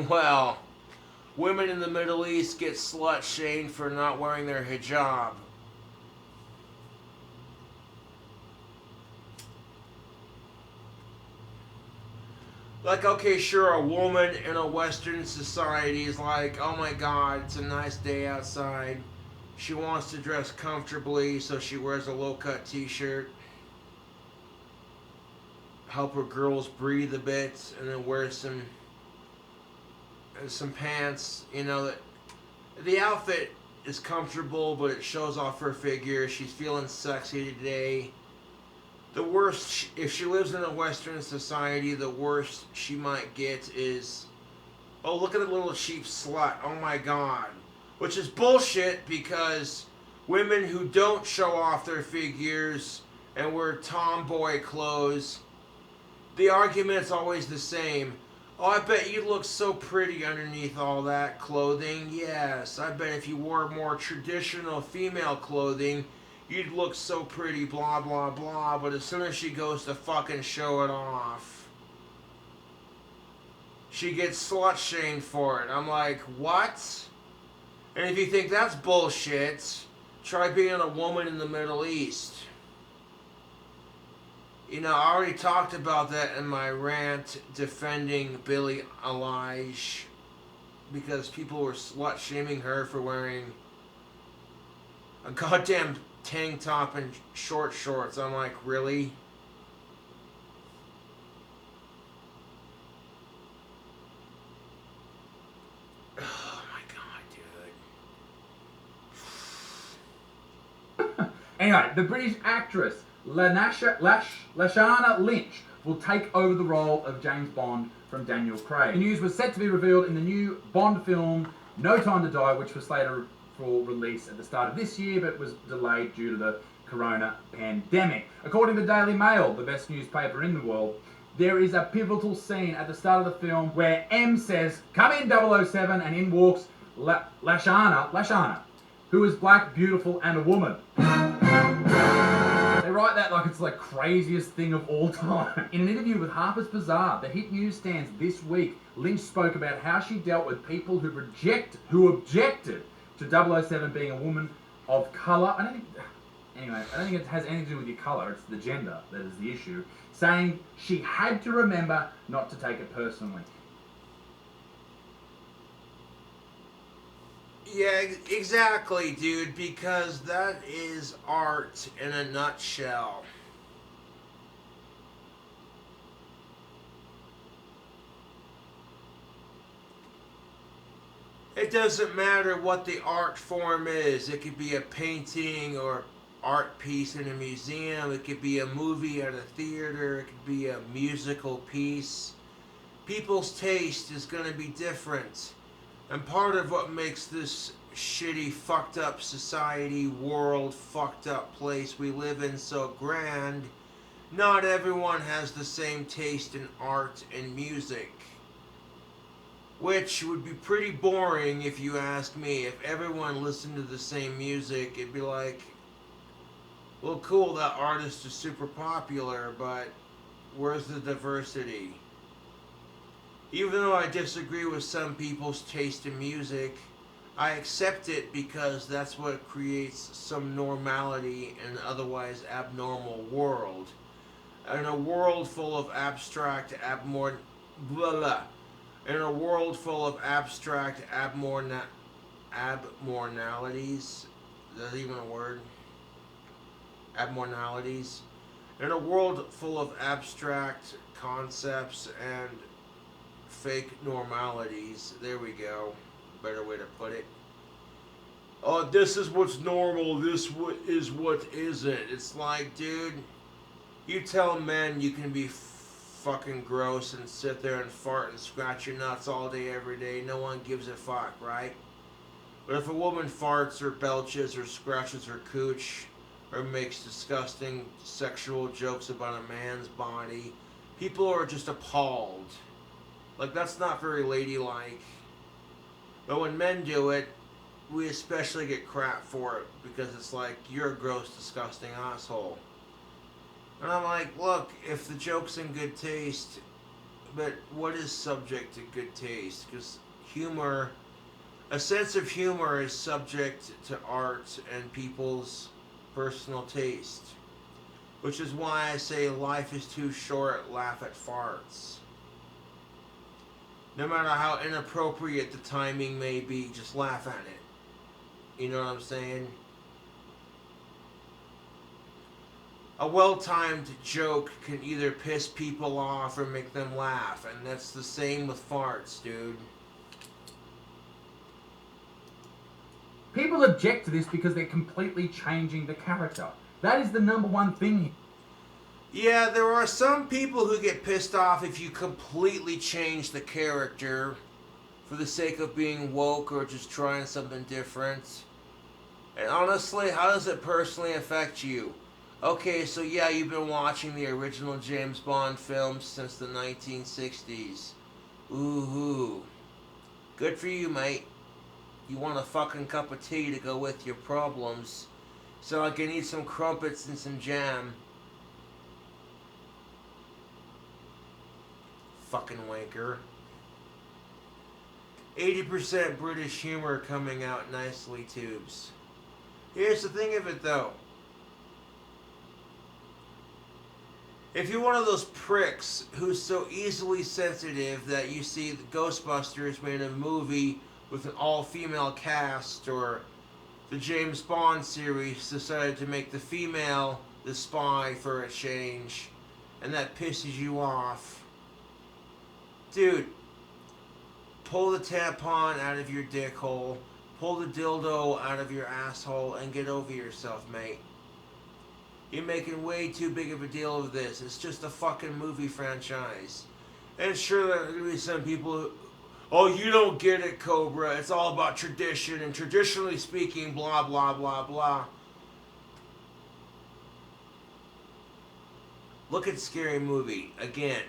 Well, women in the Middle East get slut-shamed for not wearing their hijab. Like, okay, sure, a woman in a Western society is like, oh my god, it's a nice day outside. She wants to dress comfortably, so she wears a low-cut t-shirt. Help her girls breathe a bit, and then wear some pants. You know, the outfit is comfortable, but it shows off her figure. She's feeling sexy today. The worst, if she lives in a Western society, the worst she might get is, oh, look at the little cheap slut, oh my god. Which is bullshit, because women who don't show off their figures and wear tomboy clothes, the argument's always the same. Oh, I bet you look so pretty underneath all that clothing. Yes, I bet if you wore more traditional female clothing, you'd look so pretty, blah, blah, blah. But as soon as she goes to fucking show it off, she gets slut-shamed for it. I'm like, what? And if you think that's bullshit, try being a woman in the Middle East. You know, I already talked about that in my rant defending Billie Eilish, because people were slut-shaming her for wearing a goddamn tank top and short shorts. I'm like, really? Oh my god, dude. Anyway, the British actress Lashana Lynch will take over the role of James Bond from Daniel Craig. The news was set to be revealed in the new Bond film No Time to Die, which was slated for release at the start of this year, but was delayed due to the corona pandemic. According to the Daily Mail, the best newspaper in the world, there is a pivotal scene at the start of the film where M says, "Come in, 007," and in walks Lashana, who is black, beautiful, and a woman. They write that like it's like craziest thing of all time. In an interview with Harper's Bazaar, the hit newsstands this week, Lynch spoke about how she dealt with people who objected to 007 being a woman of colour. I don't think it has anything to do with your colour, it's the gender that is the issue. Saying she had to remember not to take it personally. Yeah, exactly, dude, because that is art in a nutshell. It doesn't matter what the art form is. It could be a painting or art piece in a museum. It could be a movie at a theater. It could be a musical piece. People's taste is going to be different. And part of what makes this shitty, fucked up society, world, fucked up place we live in so grand, not everyone has the same taste in art and music. Which would be pretty boring if you ask me. If everyone listened to the same music, it'd be like, well, cool, that artist is super popular, but where's the diversity? Even though I disagree with some people's taste in music, I accept it because that's what creates some normality in an otherwise abnormal world. In a world full of abstract abnormalities, is that even a word? Abnormalities. In a world full of abstract concepts and fake normalities, there we go, better way to put it. Oh, this is what's normal, this is what isn't. It's like, dude, you tell men you can be fucking gross and sit there and fart and scratch your nuts all day every day, no one gives a fuck, right? But if a woman farts or belches or scratches her cooch or makes disgusting sexual jokes about a man's body, people are just appalled. Like, that's not very ladylike. But when men do it, we especially get crap for it because it's like, you're a gross, disgusting asshole. And I'm like, look, if the joke's in good taste, but what is subject to good taste? Because humor, a sense of humor is subject to art and people's personal taste. Which is why I say life is too short, laugh at farts. No matter how inappropriate the timing may be, just laugh at it. You know what I'm saying? A well-timed joke can either piss people off or make them laugh, and that's the same with farts, dude. People object to this because they're completely changing the character. That is the number one thing. Yeah, there are some people who get pissed off if you completely change the character for the sake of being woke or just trying something different. And honestly, how does it personally affect you? Okay, so yeah, you've been watching the original James Bond films since the 1960s. Ooh-hoo. Good for you, mate. You want a fucking cup of tea to go with your problems. So I can eat some crumpets and some jam. Fucking wanker. 80% British humor coming out nicely, tubes. Here's the thing of it, though. If you're one of those pricks who's so easily sensitive that you see the Ghostbusters made a movie with an all-female cast, or the James Bond series decided to make the female the spy for a change, and that pisses you off, dude, pull the tampon out of your dick hole, pull the dildo out of your asshole, and get over yourself, mate. You're making way too big of a deal of this. It's just a fucking movie franchise. And sure, there are going to be some people who, oh, you don't get it, Cobra. It's all about tradition, and traditionally speaking, blah, blah, blah, blah. Look at Scary Movie. Again,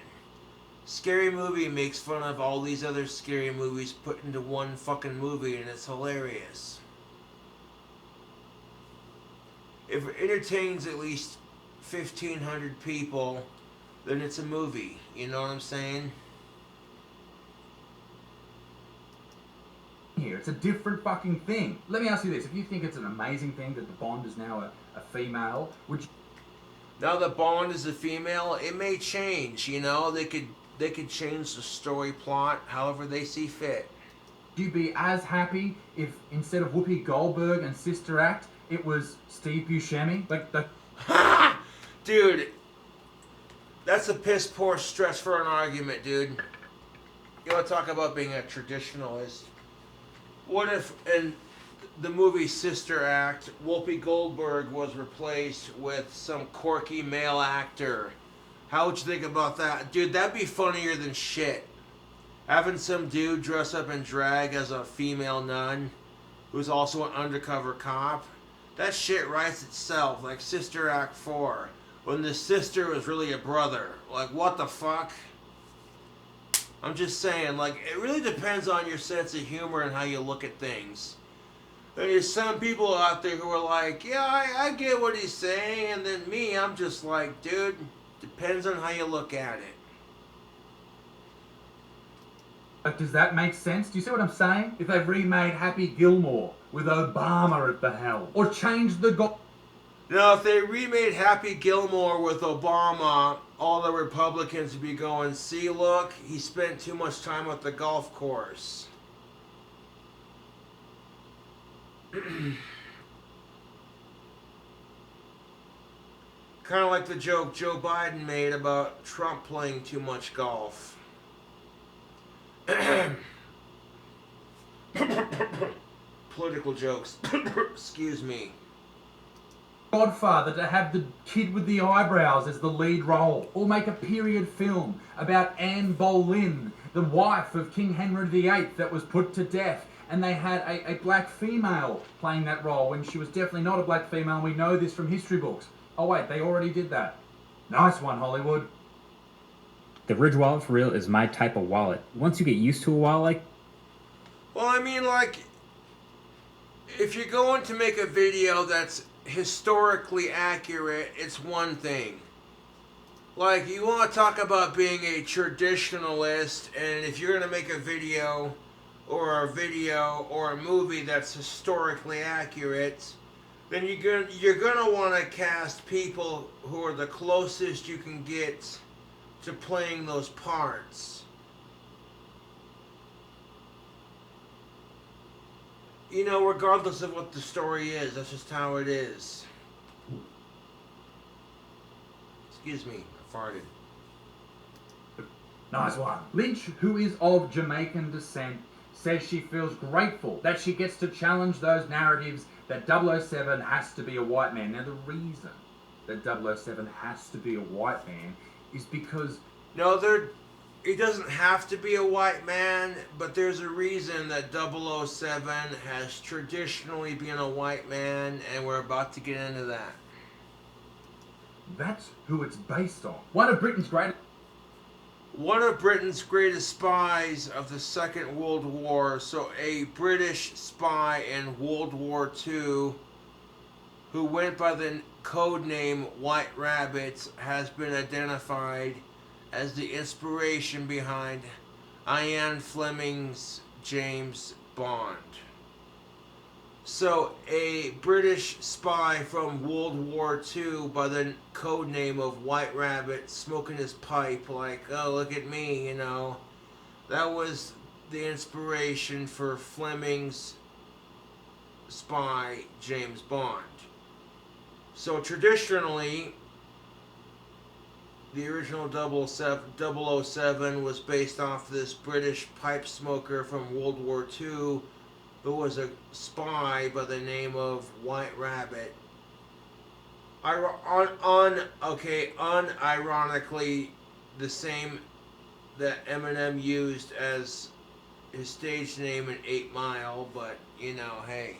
Scary Movie makes fun of all these other scary movies put into one fucking movie, and it's hilarious. If it entertains at least 1,500 people, then it's a movie. You know what I'm saying? Here, it's a different fucking thing. Let me ask you this: if you think it's an amazing thing that the Bond is now a female, would you? Now that Bond is a female, it may change. You know, they could change the story plot however they see fit. You be as happy if instead of Whoopi Goldberg and Sister Act, it was Steve Buscemi? Like the Dude, that's a piss poor stretch for an argument, dude. You want to talk about being a traditionalist? What if in the movie Sister Act, Whoopi Goldberg was replaced with some quirky male actor? How would you think about that? Dude, that'd be funnier than shit. Having some dude dress up in drag as a female nun who's also an undercover cop. That shit writes itself, like Sister Act 4. When the sister was really a brother. Like, what the fuck? I'm just saying, like, it really depends on your sense of humor and how you look at things. There's some people out there who are like, yeah, I get what he's saying, and then me, I'm just like, dude, depends on how you look at it. does that make sense? Do you see what I'm saying? If they've remade Happy Gilmore with Obama at the helm, or changed the Now, if they remade Happy Gilmore with Obama, all the Republicans would be going, see, look, he spent too much time at the golf course. Kind of like the joke Joe Biden made about Trump playing too much golf. Political jokes. Excuse me. Godfather to have the kid with the eyebrows as the lead role, or make a period film about Anne Boleyn, the wife of King Henry VIII that was put to death, and they had a black female playing that role when she was definitely not a black female, and we know this from history books. Oh wait, they already did that. Nice one, Hollywood. The Ridge wallet for real is my type of wallet. Once you get used to a wallet like... Well, I mean, like, if you're going to make a video that's historically accurate, it's one thing. Like, you want to talk about being a traditionalist, and if you're going to make a video or a movie that's historically accurate, then you're gonna want to cast people who are the closest you can get to playing those parts. You know, regardless of what the story is, that's just how it is. Excuse me, I farted. Nice one. Lynch, who is of Jamaican descent, says she feels grateful that she gets to challenge those narratives that 007 has to be a white man. Now, the reason that 007 has to be a white man is because... No, he doesn't have to be a white man, but there's a reason that 007 has traditionally been a white man, and we're about to get into that. That's who it's based on. One of Britain's greatest spies of the Second World War, so a British spy in World War II who went by the code name White Rabbit has been identified as the inspiration behind Ian Fleming's James Bond. So a British spy from World War II by the code name of White Rabbit smoking his pipe like, oh, look at me, you know. That was the inspiration for Fleming's spy, James Bond. So traditionally, the original 007 was based off this British pipe smoker from World War II who was a spy by the name of White Rabbit. Unironically, the same that Eminem used as his stage name in 8 Mile, but, you know, hey.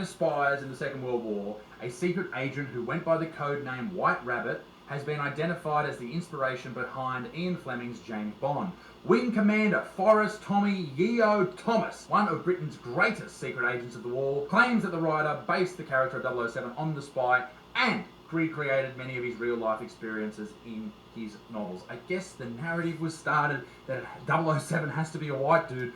Spies in the Second World War, a secret agent who went by the code name White Rabbit has been identified as the inspiration behind Ian Fleming's James Bond. Wing Commander Forrest Tommy Yeo Thomas, one of Britain's greatest secret agents of the war, claims that the writer based the character of 007 on the spy and recreated many of his real-life experiences in his novels. I guess the narrative was started that 007 has to be a white dude.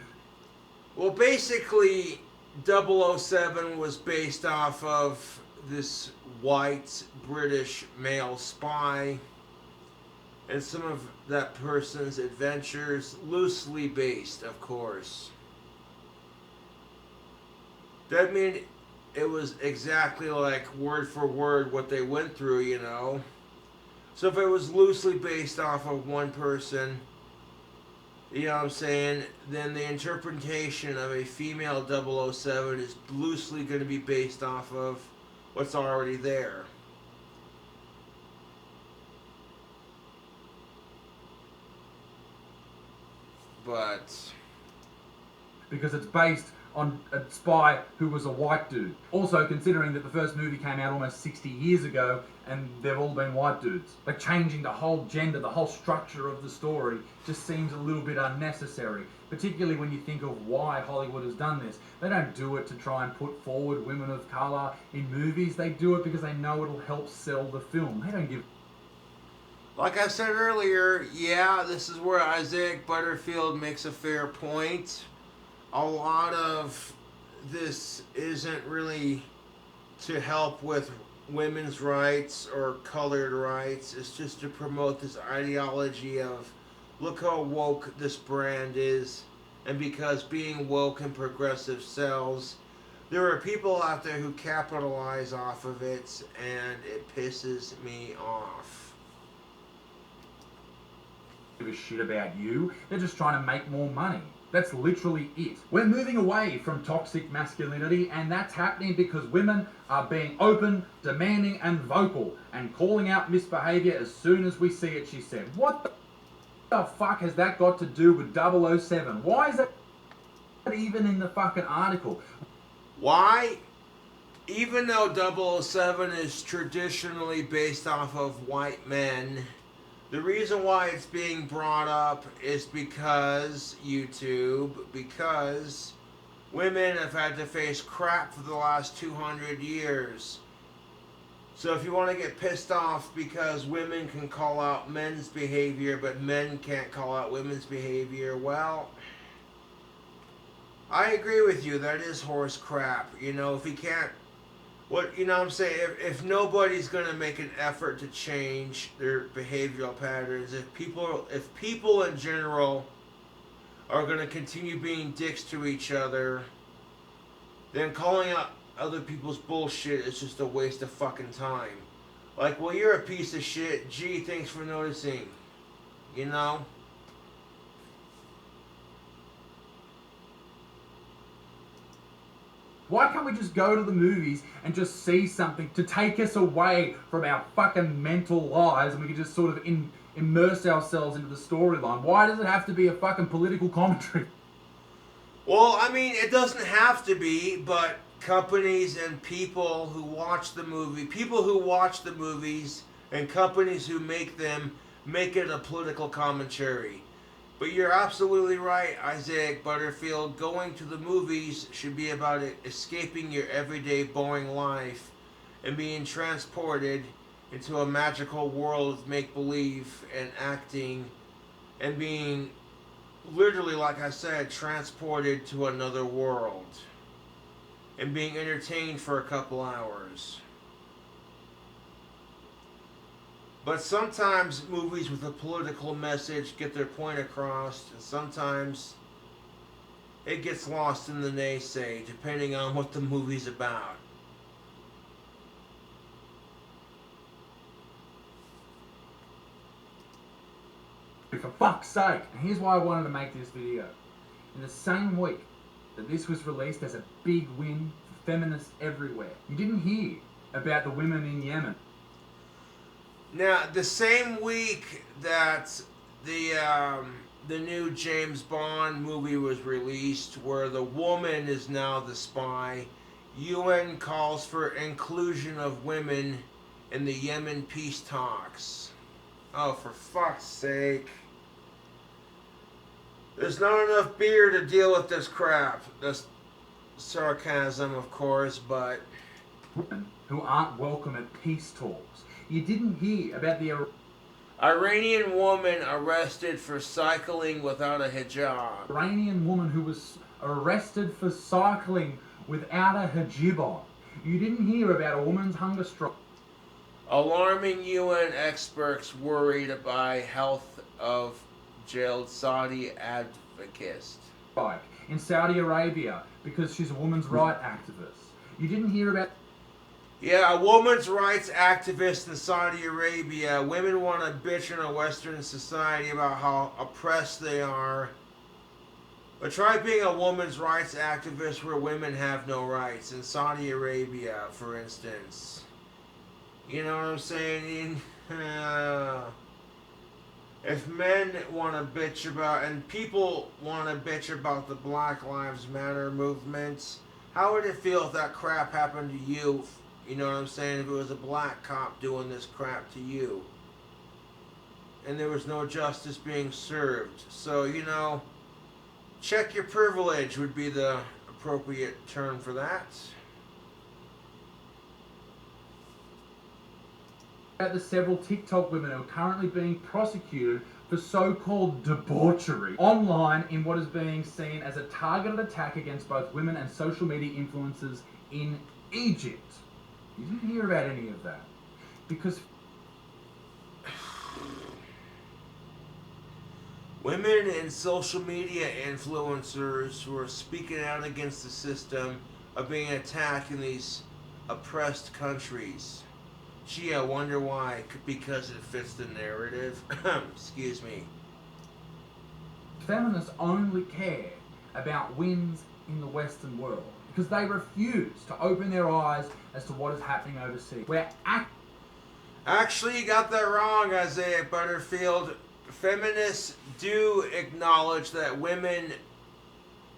Well, basically, 007 was based off of this white British male spy and some of that person's adventures, loosely based, of course. That mean it was exactly like word for word what they went through, you know. So if it was loosely based off of one person, you know what I'm saying, then the interpretation of a female 007 is loosely going to be based off of what's already there. But Because it's based on a spy who was a white dude. Also, considering that the first movie came out almost 60 years ago and they've all been white dudes. Like, changing the whole gender, the whole structure of the story just seems a little bit unnecessary. Particularly when you think of why Hollywood has done this. They don't do it to try and put forward women of colour in movies. They do it because they know it'll help sell the film. They don't give... like I said earlier, yeah, this is where Isaiah Butterfield makes a fair point. A lot of this isn't really to help with women's rights or colored rights. It's just to promote this ideology of, look how woke this brand is, and because being woke and progressive sells, there are people out there who capitalize off of it, and it pisses me off. Give a shit about you. They're just trying to make more money. That's literally it. We're moving away from toxic masculinity, and that's happening because women are being open, demanding, and vocal, and calling out misbehavior as soon as we see it, she said. What the fuck has that got to do with 007? Why is that even in the fucking article? Why? Even though 007 is traditionally based off of white men, the reason why it's being brought up is because because women have had to face crap for the last 200 years. So if you want to get pissed off because women can call out men's behavior, but men can't call out women's behavior, well, I agree with you. That is horse crap. You know, if he can't, what, you know what I'm saying? If nobody's going to make an effort to change their behavioral patterns, if people in general are going to continue being dicks to each other, then calling out other people's bullshit is just a waste of fucking time. Like, well, you're a piece of shit. Gee, thanks for noticing. You know? Why can't we just go to the movies and just see something to take us away from our fucking mental lives, and we can just sort of immerse ourselves into the storyline? Why does it have to be a fucking political commentary? Well, I mean, it doesn't have to be, but companies and people who watch the movies and companies who make them make it a political commentary. But you're absolutely right, Isaiah Butterfield. Going to the movies should be about escaping your everyday boring life and being transported into a magical world of make-believe and acting and being literally, like I said, transported to another world and being entertained for a couple hours. But sometimes movies with a political message get their point across, and sometimes it gets lost in the naysay, depending on what the movie's about. For fuck's sake. And here's why I wanted to make this video. In the same week that this was released as a big win for feminists everywhere, you didn't hear about the women in Yemen. Now, the same week that the new James Bond movie was released, where the woman is now the spy, UN calls for inclusion of women in the Yemen peace talks. Oh, for fuck's sake. There's not enough beer to deal with this crap. That's sarcasm, of course, but... Women who aren't welcome at peace talks. You didn't hear about the Iranian woman arrested for cycling without a hijab. Iranian woman who was arrested for cycling without a hijab on. You didn't hear about a woman's hunger strike. Alarming UN experts worried by health of jailed Saudi advocate. In Saudi Arabia because she's a woman's rights activist. You didn't hear about... Yeah, a woman's rights activist in Saudi Arabia. Women want to bitch in a Western society about how oppressed they are. But try being a woman's rights activist where women have no rights. In Saudi Arabia, for instance. You know what I'm saying? If men want to bitch about, and people want to bitch about the Black Lives Matter movement, how would it feel if that crap happened to you? You know what I'm saying? If it was a black cop doing this crap to you. And there was no justice being served. So, you know, check your privilege would be the appropriate term for that. About the several TikTok women who are currently being prosecuted for so-called debauchery online in what is being seen as a targeted attack against both women and social media influencers in Egypt. You didn't hear about any of that because women and social media influencers who are speaking out against the system are being attacked in these oppressed countries. Gee, I wonder why. Because it fits the narrative. Excuse me. feminists only care about wins in the Western world because they refuse to open their eyes as to what is happening overseas. Actually, you got that wrong, Isaiah Butterfield. Feminists do acknowledge that women,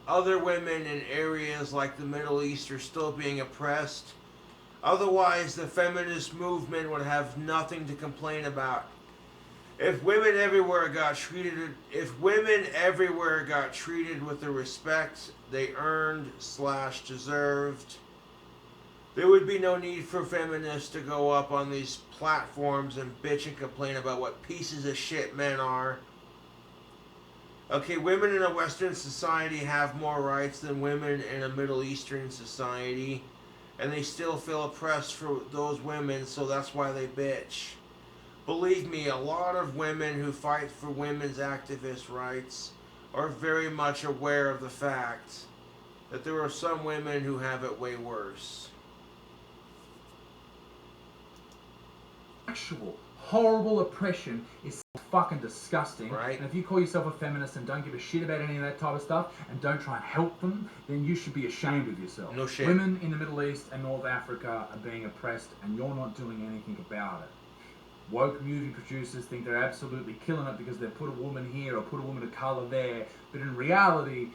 other women in areas like the Middle East are still being oppressed. Otherwise, the feminist movement would have nothing to complain about. If women everywhere got treated with the respect they earned / deserved, there would be no need for feminists to go up on these platforms and bitch and complain about what pieces of shit men are. Okay, women in a Western society have more rights than women in a Middle Eastern society, and they still feel oppressed for those women, so that's why they bitch. Believe me, a lot of women who fight for women's activist rights are very much aware of the fact that there are some women who have it way worse. Actual horrible oppression is fucking disgusting. Right. And if you call yourself a feminist and don't give a shit about any of that type of stuff and don't try and help them, then you should be ashamed of yourself. No shit. Women in the Middle East and North Africa are being oppressed and you're not doing anything about it. Woke movie producers think they're absolutely killing it because they put a woman here or put a woman of colour there. But in reality,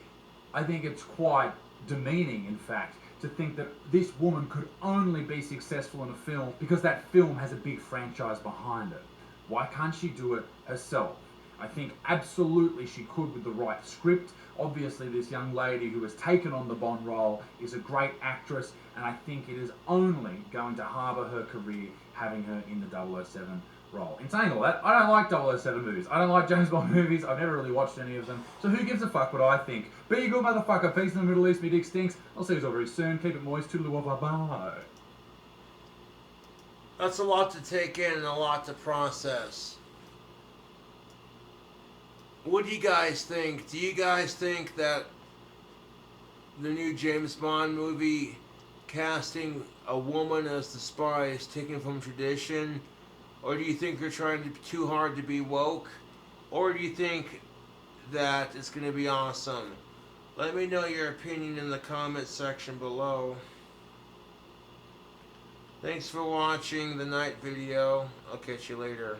I think it's quite demeaning, in fact, to think that this woman could only be successful in a film because that film has a big franchise behind it. Why can't she do it herself? I think absolutely she could with the right script. Obviously, this young lady who has taken on the Bond role is a great actress, and I think it is only going to harbour her career having her in the 007 role. In saying all that, I don't like 007 movies. I don't like James Bond movies. I've never really watched any of them. So who gives a fuck what I think? Be a good motherfucker. Peace in the Middle East. Me dick stinks. I'll see you all very soon. Keep it moist. Toodaloo. Bye-bye. That's a lot to take in and a lot to process. What do you guys think? Do you guys think that the new James Bond movie casting a woman as the spy is taken from tradition? Or do you think they're trying too hard to be woke? Or do you think that it's going to be awesome? Let me know your opinion in the comment section below. Thanks for watching the night video. I'll catch you later.